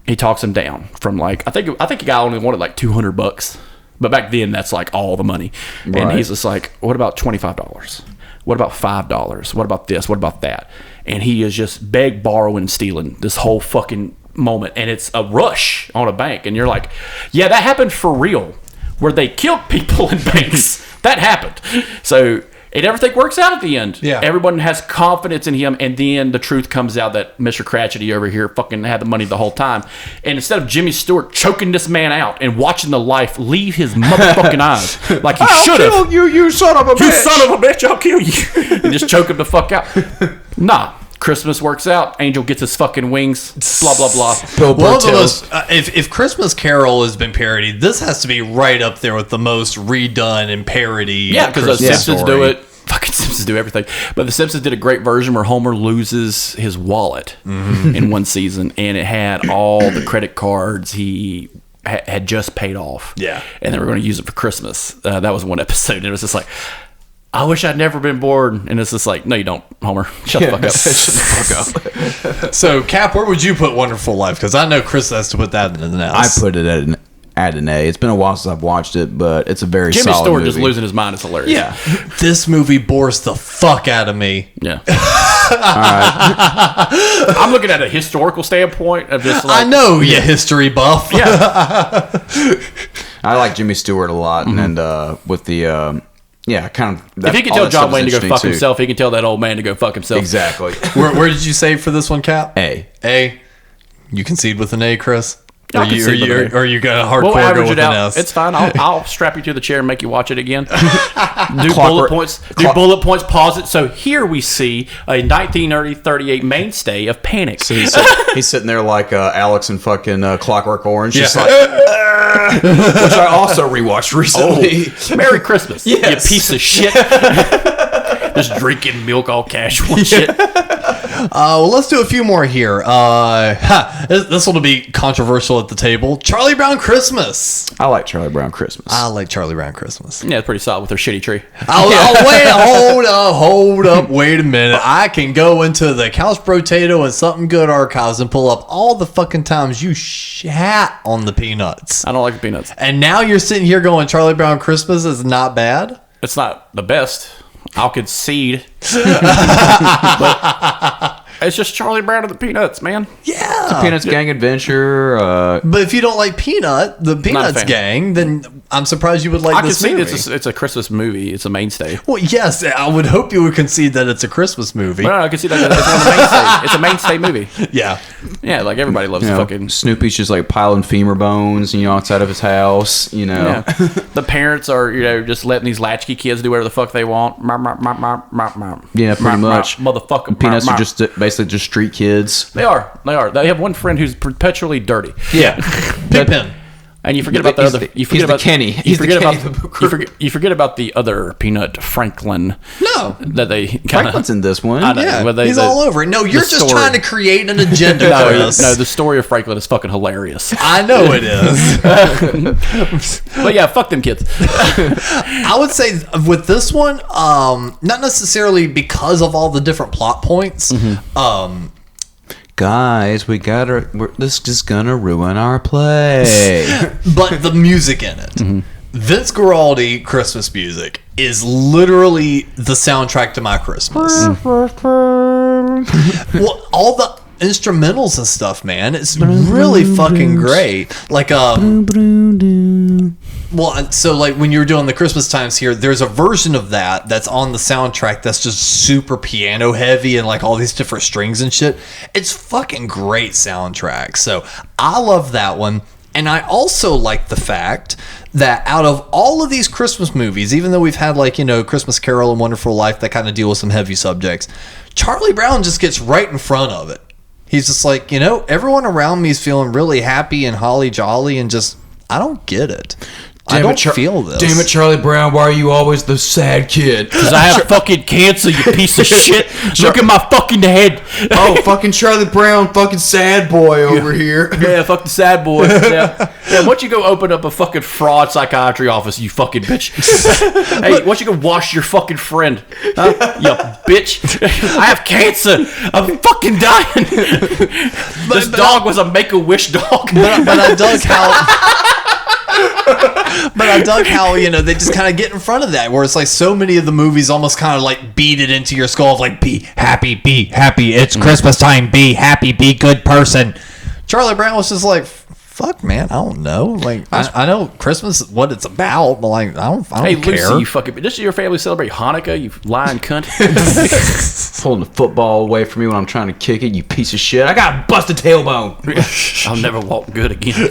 He talks him down from like I think a guy only wanted like $200, but back then that's like all the money. Right. And he's just like, what about $25? What about $5? What about this? What about that? And he is just borrowing, stealing this whole fucking moment. And it's a rush on a bank. And you're like, yeah, that happened for real. Where they killed people in banks. That happened. So... and everything works out at the end. Yeah. Everyone has confidence in him, and then the truth comes out that Mr. Cratchity over here fucking had the money the whole time. And instead of Jimmy Stewart choking this man out and watching the life leave his motherfucking eyes like he should have. I'll kill you, you son of a bitch. You son of a bitch, I'll kill you. And just choke him the fuck out. Nah. Christmas works out. Angel gets his fucking wings. Blah, blah, blah. One of the most, if Christmas Carol has been parodied, this has to be right up there with the most redone and parody. Yeah, because the Christmas Simpsons story. do it. Fucking Simpsons do everything. But the Simpsons did a great version where Homer loses his wallet in one season, and it had all the credit cards he had just paid off. Yeah. And they were going to use it for Christmas. That was one episode. And it was just like, I wish I'd never been born. And it's just like, no, you don't, Homer. Shut the fuck up. Shut the fuck up. So, Cap, where would you put Wonderful Life? Because I know Chris has to put that in an S. I put it at an A. It's been a while since I've watched it, but it's a very Jimmy solid Stewart movie. just losing his mind is hilarious. Yeah. This movie bores the fuck out of me. Yeah. I'm looking at a historical standpoint of just like, I know, you history buff. yeah. I like Jimmy Stewart a lot, and with the yeah, kind of. If he can tell John Wayne to go fuck himself, he can tell that old man to go fuck himself. Exactly. Where did you say for this one, Cap? A. A. You concede with an A, Chris? I'll concede with an A. Or you got a hardcore We'll go average with it an out. S? It's fine. I'll strap you to the chair and make you watch it again. Do bullet Clockwork- points. Do bullet points. Pause it. So here we see a 1938 mainstay of Panic. So he's sitting there like Alex and fucking Clockwork Orange, just like, which I also rewatched recently. Merry Christmas, Yes. you piece of shit. Just drinking milk all casual and shit. Well, let's do a few more here. This will be controversial at the table. Charlie Brown Christmas. I like Charlie Brown Christmas. I like Charlie Brown Christmas. Yeah, it's pretty solid with their shitty tree. Hold up, wait a minute. I can go into the Couch Potato and Something Good archives and pull up all the fucking times you shat on the Peanuts. I don't like the Peanuts. And now you're sitting here going Charlie Brown Christmas is not bad? It's not the best. I'll concede. But it's just Charlie Brown and the Peanuts, man. Yeah. Peanuts Gang Adventure. But if you don't like the Peanuts fan. gang, then I'm surprised you would like I this concede movie. it's a Christmas movie. It's a mainstay. Well, yes, I would hope you would concede that it's a Christmas movie. No, I can see that it's one of the mainstay. It's a mainstay movie. Yeah. Yeah, like everybody loves fucking. Snoopy's just like piling femur bones, outside of his house, Yeah. The parents are, just letting these latchkey kids do whatever the fuck they want. Yeah, pretty much. Motherfucking Peanuts are just basically just street kids. They are. They have one friend who's perpetually dirty. Yeah. Pigpen. And you forget about the He's other. the- You forget he's the about Kenny. You He's the forget Kenny about. of the group. You forget about the other Peanut, Franklin. No. That they kind Franklin's in this one. I know. Yeah, Well, he's all over it. No, you're just story. trying to create an agenda, No, Chris. no, the story of Franklin is fucking hilarious. I know it is. But yeah, fuck them kids. I would say with this one, not necessarily because of all the different plot points. Guys, this is gonna ruin our play. But the music in it. Vince Guaraldi Christmas music is literally the soundtrack to my Christmas. Well, all the instrumentals and stuff, man, it's really fucking great. Like well, so like when you're doing the Christmas times here, there's a version of that's on the soundtrack that's just super piano heavy and like all these different strings and shit. It's fucking great soundtrack. So I love that one. And I also like the fact that out of all of these Christmas movies, even though we've had like, Christmas Carol and Wonderful Life that kind of deal with some heavy subjects, Charlie Brown just gets right in front of it. He's just like, everyone around me is feeling really happy and holly jolly and just, I don't get it. I don't feel this. Damn it, Charlie Brown, why are you always the sad kid? Because I have fucking cancer, you piece of shit. Look at my fucking head. Oh, fucking Charlie Brown, fucking sad boy over here. Yeah, fuck the sad boy. Yeah. Yeah, why don't you go open up a fucking fraud psychiatry office, you fucking bitch? Hey, why don't you go wash your fucking friend? Huh? You bitch. I have cancer. I'm fucking dying. This dog was a Make-A-Wish dog. But I dug how... But I dug how, they just kind of get in front of that, where it's like so many of the movies almost kind of like beat it into your skull of like, be happy, it's Christmas time, be happy, be good person. Charlie Brown was just like, fuck, man, I don't know. Like, I know Christmas is what it's about, but like, I don't Hey, care. Lucy, you fucking... This is your family celebrate Hanukkah, you lying cunt. Pulling the football away from me when I'm trying to kick it, you piece of shit. I got a busted tailbone. I'll never walk good again.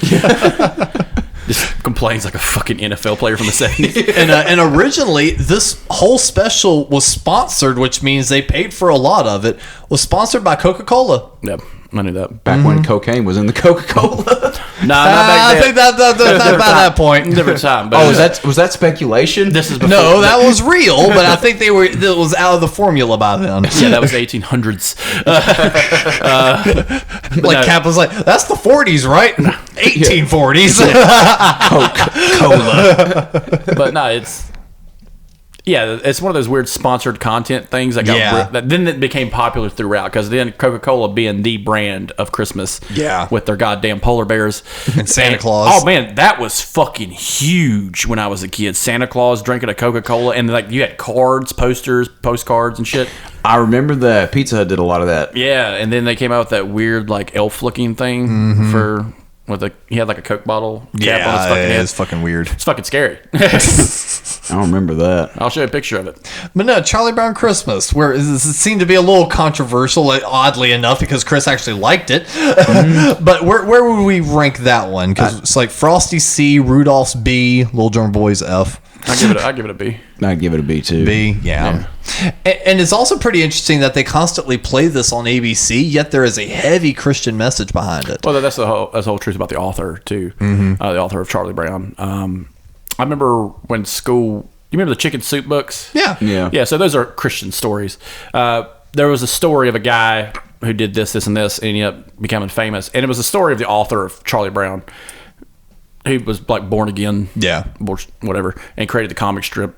Just complains like a fucking NFL player from the 70s. And originally, this whole special was sponsored, which means they paid for a lot of it, was sponsored by Coca-Cola. Yep, I knew that. Back when cocaine was in the Coca-Cola. Nah, not back I then. think that's not by that point. Different time. But Was that speculation? This is before. No, that was real, but I think it was out of the formula by then. Yeah, that was the 1800s. Like no. Cap was like, that's the 40s, right? 1840s. Coca-Cola. But no, it's one of those weird sponsored content things that got Yeah. that then it became popular throughout, because then Coca-Cola being the brand of Christmas, Yeah. with their goddamn polar bears And Santa Claus. Oh man, that was fucking huge when I was a kid. Santa Claus drinking a Coca-Cola, and like you had cards, posters, postcards, and shit. I remember that Pizza Hut did a lot of that. Yeah, and then they came out with that weird like elf-looking thing he had like a Coke bottle cap on his fucking head. it's fucking weird. It's fucking scary. I don't remember that. I'll show you a picture of it. But no, Charlie Brown Christmas, where it seemed to be a little controversial, oddly enough, because Chris actually liked it. But where would we rank that one? Because it's like Frosty C, Rudolph's B, Little Drummer Boy's F. I give it a B. I'd give it a B too. B, yeah. And it's also pretty interesting that they constantly play this on ABC, yet there is a heavy Christian message behind it. Well, that's the whole truth about the author too. The author of Charlie Brown. I remember when school. You remember the chicken soup books? Yeah. Yeah. So those are Christian stories. There was a story of a guy who did this, and this, and ended up becoming famous. And it was the story of the author of Charlie Brown, who was like born again. Yeah. Whatever, and created the comic strip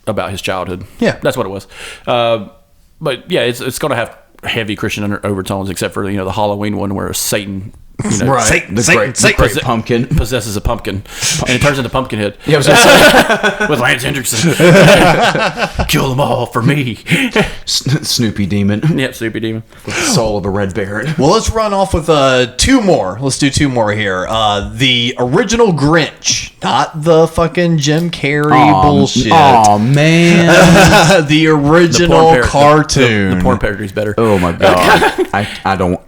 about his childhood. Yeah. That's what it was. But yeah, it's going to have heavy Christian overtones, except for the Halloween one where Satan. Right. The great pumpkin. Possesses a pumpkin, and it turns into Pumpkinhead. Yeah, I was gonna say, With Lance Hendrickson. Kill them all for me. Snoopy Demon. Yep, Snoopy Demon. With the soul of a red baron. Well, let's run off with two more. Let's do two more here. The original Grinch, not the fucking Jim Carrey bullshit. Oh man. The original cartoon. The porn parody's better. Oh my god. I don't.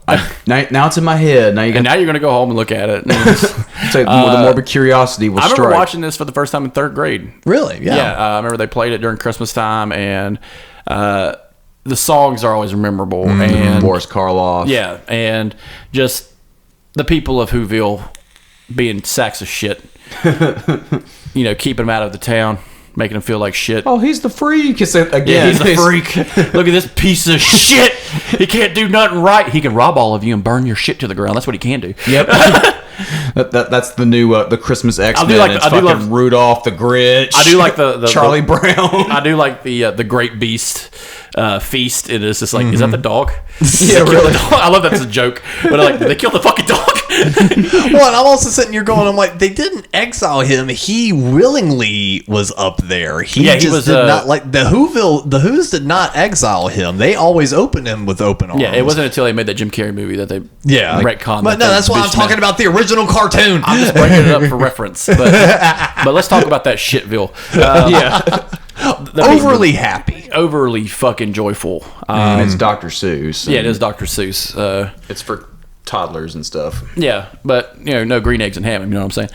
Now it's in my head. Now And now you're going to go home and look at it. And it's- say the morbid curiosity will I remember strike. watching this for the first time in third grade. Really? Yeah. Yeah, I remember they played it during Christmas time, and the songs are always memorable. And Boris Karloff. yeah, and just the people of Whoville being sacks of shit. Keeping them out of the town, making them feel like shit. Oh, he's the freak. It's again. Yeah, he's a freak. Look at this piece of shit. He can't do nothing right. He can rob all of you and burn your shit to the ground. That's what he can do. Yep. That's the new the Christmas X-Men. It's fucking love Rudolph the Grinch. I do like the Charlie Brown. I do like the Great Beast feast. It is just like, is that the dog? Yeah, really. I love that's a joke. But like, did they kill the fucking dog? Well, and I'm also sitting here going, I'm like, they didn't exile him. He willingly was up there. He did not like the Who's did not exile him. They always opened him with open arms. Yeah, it wasn't until they made that Jim Carrey movie that they retconned. But no, that's why I'm talking about the original cartoon. I'm just bringing it up for reference. But let's talk about that shitville. Overly happy. Overly fucking joyful. It's Dr. Seuss. Yeah, it is Dr. Seuss. It's for toddlers and stuff. Yeah, but no green eggs and ham. You know what I'm saying?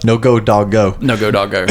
No go dog go. No go dog go.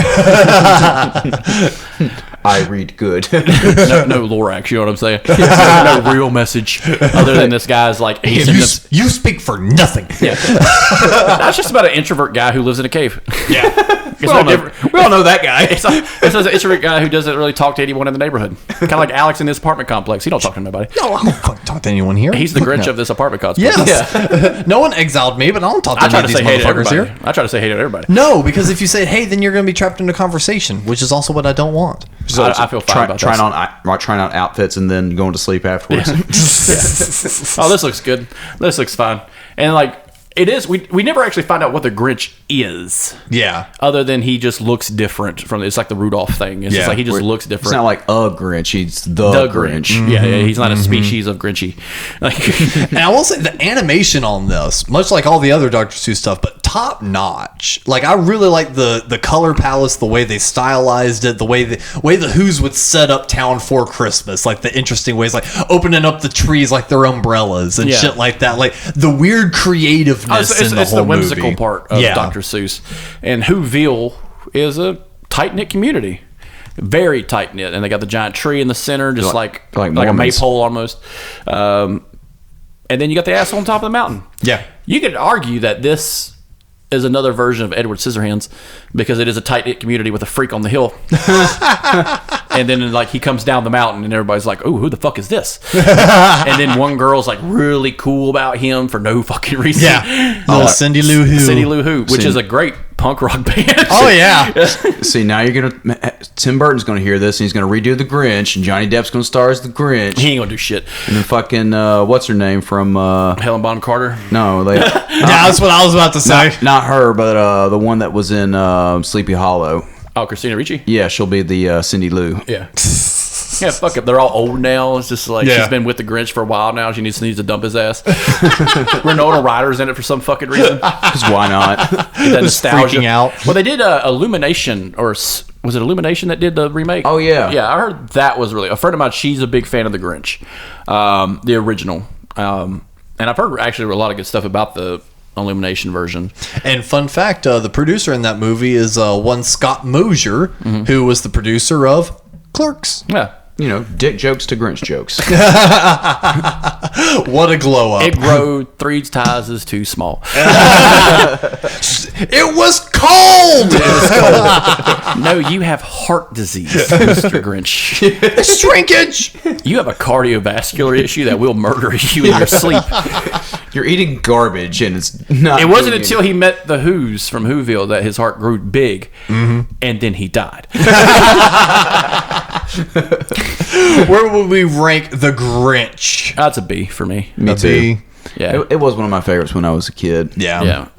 I read good. No Lorax. You know what I'm saying? No real message other than this guy's like. You speak for nothing. Yeah, that's just about an introvert guy who lives in a cave. Yeah. We all know that guy. It's an introvert guy who doesn't really talk to anyone in the neighborhood. Kind of like Alex in this apartment complex. He don't talk to nobody. No, I don't fucking talk to anyone here. He's the Fuck Grinch no. of this apartment complex. Yes. Yeah. No one exiled me, but I don't talk to I try any to of these say hey to motherfuckers everybody. here. I try to say hey to everybody. No, because if you say hey, then you're going to be trapped in a conversation, which is also what I don't want. So I feel fine about trying on outfits and then going to sleep afterwards. Oh, this looks good. This looks fine. And like, It is. We never actually find out what the Grinch is. Yeah. Other than he just looks different from. It's like the Rudolph thing. It's just like he just looks different. It's not like a Grinch. He's the Grinch. Yeah, he's not a species of Grinchy. And I will say the animation on this, much like all the other Dr. Seuss stuff, but top notch. Like I really like the color palettes, the way they stylized it, the way the Who's would set up town for Christmas, like the interesting ways, like opening up the trees like their umbrellas and shit like that. Like the weird creativeness in the it's whole the whimsical movie. part of Dr. Seuss. And Whoville is a tight knit community. Very tight knit, and they got the giant tree in the center, just like a maypole almost. And then you got the asshole on top of the mountain. Yeah. You could argue that this is another version of Edward Scissorhands because it is a tight-knit community with a freak on the hill. And then like he comes down the mountain and everybody's like, oh, who the fuck is this? And then one girl's like really cool about him for no fucking reason. Yeah. Cindy Lou Who. Cindy Lou Who, which is a great punk rock band. Oh, yeah. See, now you're gonna. Tim Burton's gonna hear this, and he's gonna redo the Grinch, and Johnny Depp's gonna star as the Grinch. He ain't gonna do shit. And then fucking what's her name from? Helen Bonham Carter. No, That's what I was about to say. not her, but the one that was in Sleepy Hollow. Oh, Christina Ricci. Yeah, she'll be the Cindy Lou. Yeah. Yeah, fuck it. They're all old now. It's just like Yeah. she's been with the Grinch for a while now. She needs to dump his ass. Winona Ryder's in it for some fucking reason. Because why not? That nostalgia. freaking out. Well, they did Illumination, or was it Illumination that did the remake? Oh, yeah. Yeah, I heard that was really. A friend of mine, she's a big fan of the Grinch, the original, and I've heard actually a lot of good stuff about the Illumination version. And fun fact, the producer in that movie is one Scott Mosier, who was the producer of Clerks. Yeah. You know, dick jokes to Grinch jokes. What a glow up. It grow 3 sizes too small. It was cold! No, you have heart disease, Mr. Grinch. Shrinkage! You have a cardiovascular issue that will murder you in your sleep. You're eating garbage, and it's not. It wasn't doing until he met the Who's from Whoville that his heart grew big, and then he died. Where would we rank The Grinch? That's a B for me. Me too. Yeah. It was one of my favorites when I was a kid. Yeah. Yeah.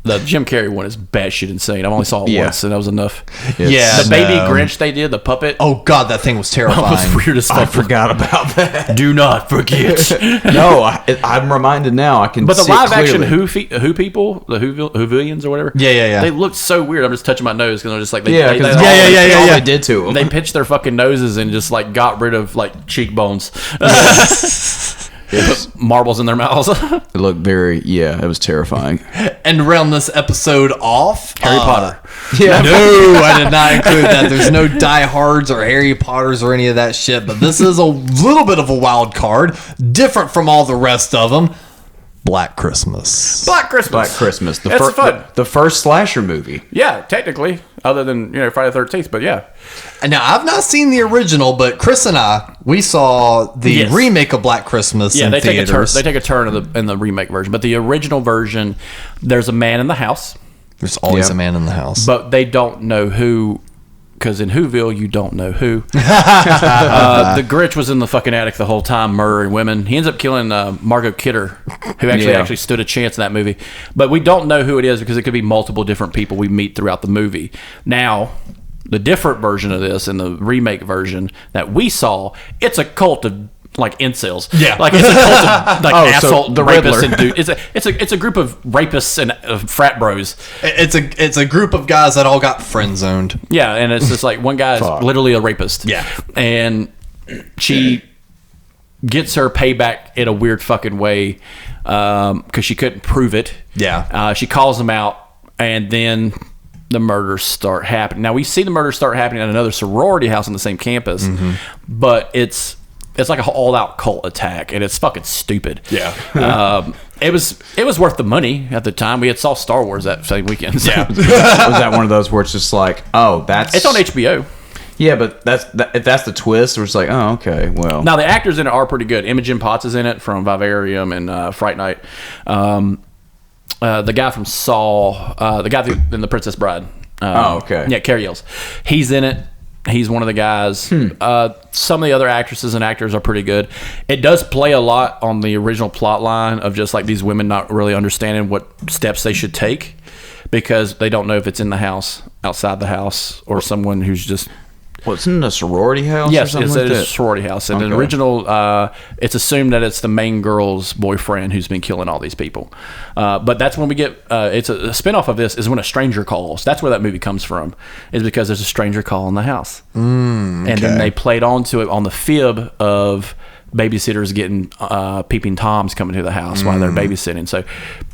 The Jim Carrey one is batshit insane. I've only saw it once, and that was enough. Yeah. The baby Grinch they did, the puppet. Oh, God, that thing was terrifying. That was weird as fuck. I forgot about that. Do not forget. No, I'm reminded now. I can. But the see live it action clearly. Who people, the Whovillians or whatever. Yeah. They looked so weird. I'm just touching my nose because they're just like Yeah, they because all- all they did to him. They pitched their fucking noses and just like got rid of like cheekbones. Put marbles in their mouths. It looked very. Yeah, it was terrifying. And to round this episode off, Harry Potter. Yeah. No, I did not include that. There's no Die Hards or Harry Potters or any of that shit, but this is a little bit of a wild card, different from all the rest of them. Black Christmas. Black Christmas. Black Christmas. That's fun. The first slasher movie. Yeah, technically, other than Friday the 13th, but yeah. And now, I've not seen the original, but Chris and I, we saw the remake of Black Christmas in they theaters. take a turn in the remake version, but the original version, there's a man in the house, There's always Yeah. a man in the house. but they don't know who. Because in Whoville, you don't know who. The Grinch was in the fucking attic the whole time, murdering women. He ends up killing Margot Kidder, who actually stood a chance in that movie. But we don't know who it is because it could be multiple different people we meet throughout the movie. Now, the different version of this and the remake version that we saw, it's a cult of like incels. Yeah. Like it's a cult of like asshole the rapists Riddler. and dude. It's a group of rapists and frat bros. It's a group of guys that all got friend zoned. Yeah, and it's just like one guy is literally a rapist. Yeah. And she gets her payback in a weird fucking way because she couldn't prove it. Yeah. She calls him out, and then the murders start happening. Now, we see the murders start happening at another sorority house on the same campus, but it's like an all-out cult attack, and it's fucking stupid. Yeah. It was worth the money at the time. We had saw Star Wars that same weekend. So. Yeah. Was that one of those where it's just like, oh, that's It's on HBO. Yeah, but if that's the twist, where it's like, oh, okay, well. Now the actors in it are pretty good. Imogen Potts is in it from Vivarium and Fright Night. The guy from Saw, the guy in The Princess Bride. Oh, okay. Yeah, Cary Elwes. He's in it. He's one of the guys. Some of the other actresses and actors are pretty good. It does play a lot on the original plot line of just like these women not really understanding what steps they should take because they don't know if it's in the house, outside the house, or someone who's just... What's in a sorority house? Yes, or something it's like a that? sorority house. And Okay. the original, it's assumed that it's the main girl's boyfriend who's been killing all these people. But that's when we get, it's a spinoff of this is when a stranger calls. That's where that movie comes from, is because there's a stranger call in the house. And then they played onto it on the fib of babysitters getting peeping Toms coming to the house while they're babysitting. So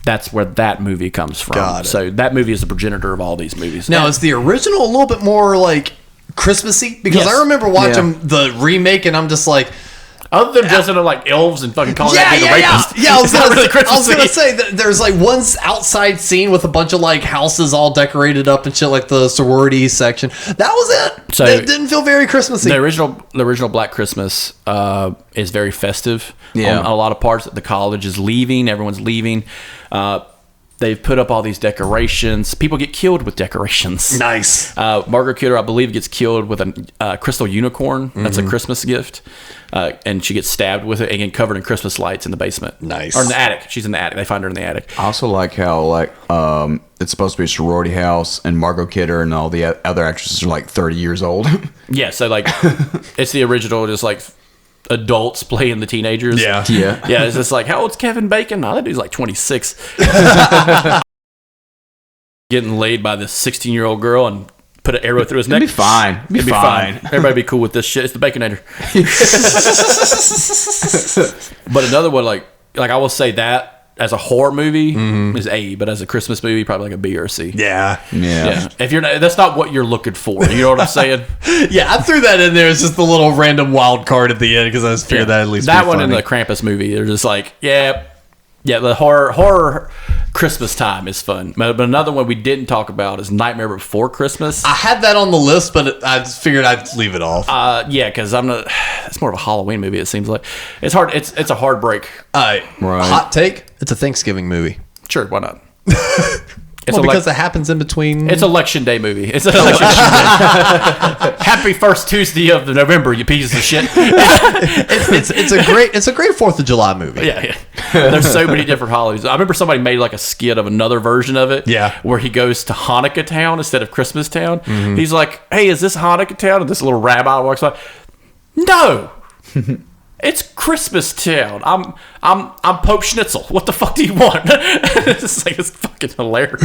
that's where that movie comes from. Got it. So that movie is the progenitor of all these movies. Now, is the original a little bit more like Christmassy? Because Yes. I remember watching the remake, and I'm just like, other than just like elves and fucking calling that dude a yeah. rapist. Yeah, I was It's not gonna, really I was Christmassy. gonna say that there's like one outside scene with a bunch of like houses all decorated up and shit, like the sorority section. That was it. So- it didn't feel very Christmassy. The original Black Christmas is very festive. Yeah. On a lot of parts. The college is leaving. Everyone's leaving. They've put up all these decorations. People get killed with decorations. Nice. Margaret Kidder, I believe, gets killed with a crystal unicorn. That's a Christmas gift. And she gets stabbed with it, again, covered in Christmas lights in the basement. Nice. Or in the attic. She's in the attic. They find her in the attic. I also like how it's supposed to be a sorority house, and Margot Kidder and all the other actresses are like 30 years old. Yeah, so like, it's the original, just like adults playing the teenagers. Yeah. Yeah. Yeah, it's just like, how old's Kevin Bacon? No, that dude's like 26. Getting laid by this 16-year-old girl and put an arrow through his neck. It'd be fine. It'd be fine. Everybody be cool with this shit. It's the Baconator. But another one, like I will say that as a horror movie is A, but as a Christmas movie, probably like a B or a C. Yeah. Yeah. If you're not, that's not what you're looking for. You know what I'm saying? Yeah, I threw that in there as just the little random wild card at the end because I just figured that at least that be one funny. in the Krampus movie, they're just like, yeah, the horror Christmas time is fun. But another one we didn't talk about is Nightmare Before Christmas. I had that on the list, but I just figured I'd leave it off. Yeah, because I'm not. It's more of a Halloween movie. It seems like it's hard. It's a hard break. Right. Right. Hot take: it's a Thanksgiving movie. Sure, why not? Well, because it happens in between. It's election day movie. It's an election day. Happy first Tuesday of November, you pieces of shit. it's a great 4th of July movie. Yeah. There's so many different holidays. I remember somebody made like a skit of another version of it. Yeah. Where he goes to Hanukkah Town instead of Christmas Town. He's like, "Hey, is this Hanukkah Town?" And this little rabbi walks by. No. It's Christmas Town. I'm Pope Schnitzel. What the fuck do you want? It's like, it's fucking hilarious.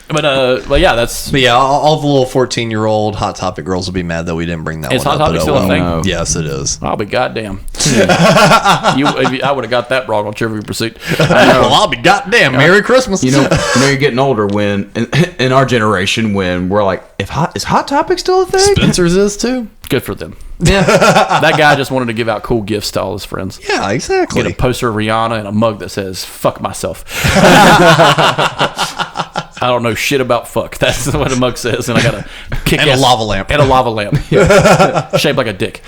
But yeah, that's. But yeah, all the little 14-year-old Hot Topic girls will be mad that we didn't bring that Is one Hot up. Topic but still a thing? No. Yes, it is. I'll be goddamn. I would have got that wrong on Trivial Pursuit. Well, I'll be goddamn. Merry Christmas. You know, you're getting older when, in our generation, when we're like, is Hot Topic still a thing? Spencer's is too. Good for them. Yeah. That guy just wanted to give out cool gifts to all his friends. Yeah, exactly. Get a poster of Rihanna and a mug that says "fuck myself." I don't know shit about fuck. That's what a mug says, and I got a kick And a lava lamp. and a lava lamp shaped like a dick.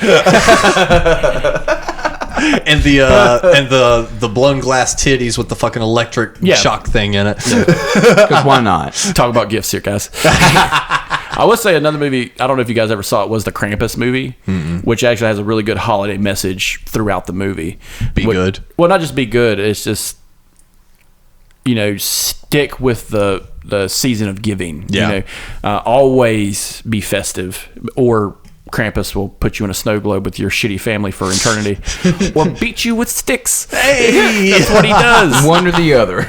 And the blown glass titties with the fucking electric Yeah. shock thing in it. Because why not? Talk about gifts here, guys. I would say another movie, I don't know if you guys ever saw it, was the Krampus movie, which actually has a really good holiday message throughout the movie. Be good. Well, not just be good, it's just, stick with the season of giving. Yeah. Always be festive, or Krampus will put you in a snow globe with your shitty family for eternity, or beat you with sticks. Hey! That's what he does. One or the other.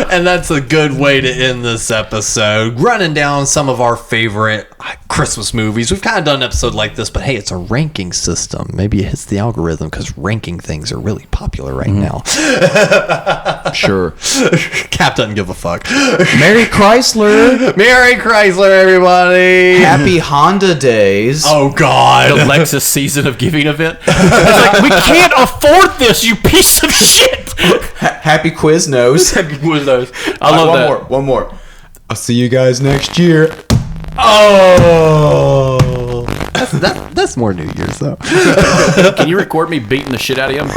And that's a good way to end this episode. Running down some of our favorite Christmas movies. We've kind of done an episode like this, but hey, it's a ranking system. Maybe it hits the algorithm because ranking things are really popular right now. Sure. Cap doesn't give a fuck. Merry Chrysler. Merry Chrysler, everybody. Happy Honda Days. Oh, God. The Lexus season of giving event. It's like, we can't afford this, you piece of shit. Happy Quiznos. With those. I love that. One more. I'll see you guys next year. Oh. That's more New Year's, though. Can you record me beating the shit out of him?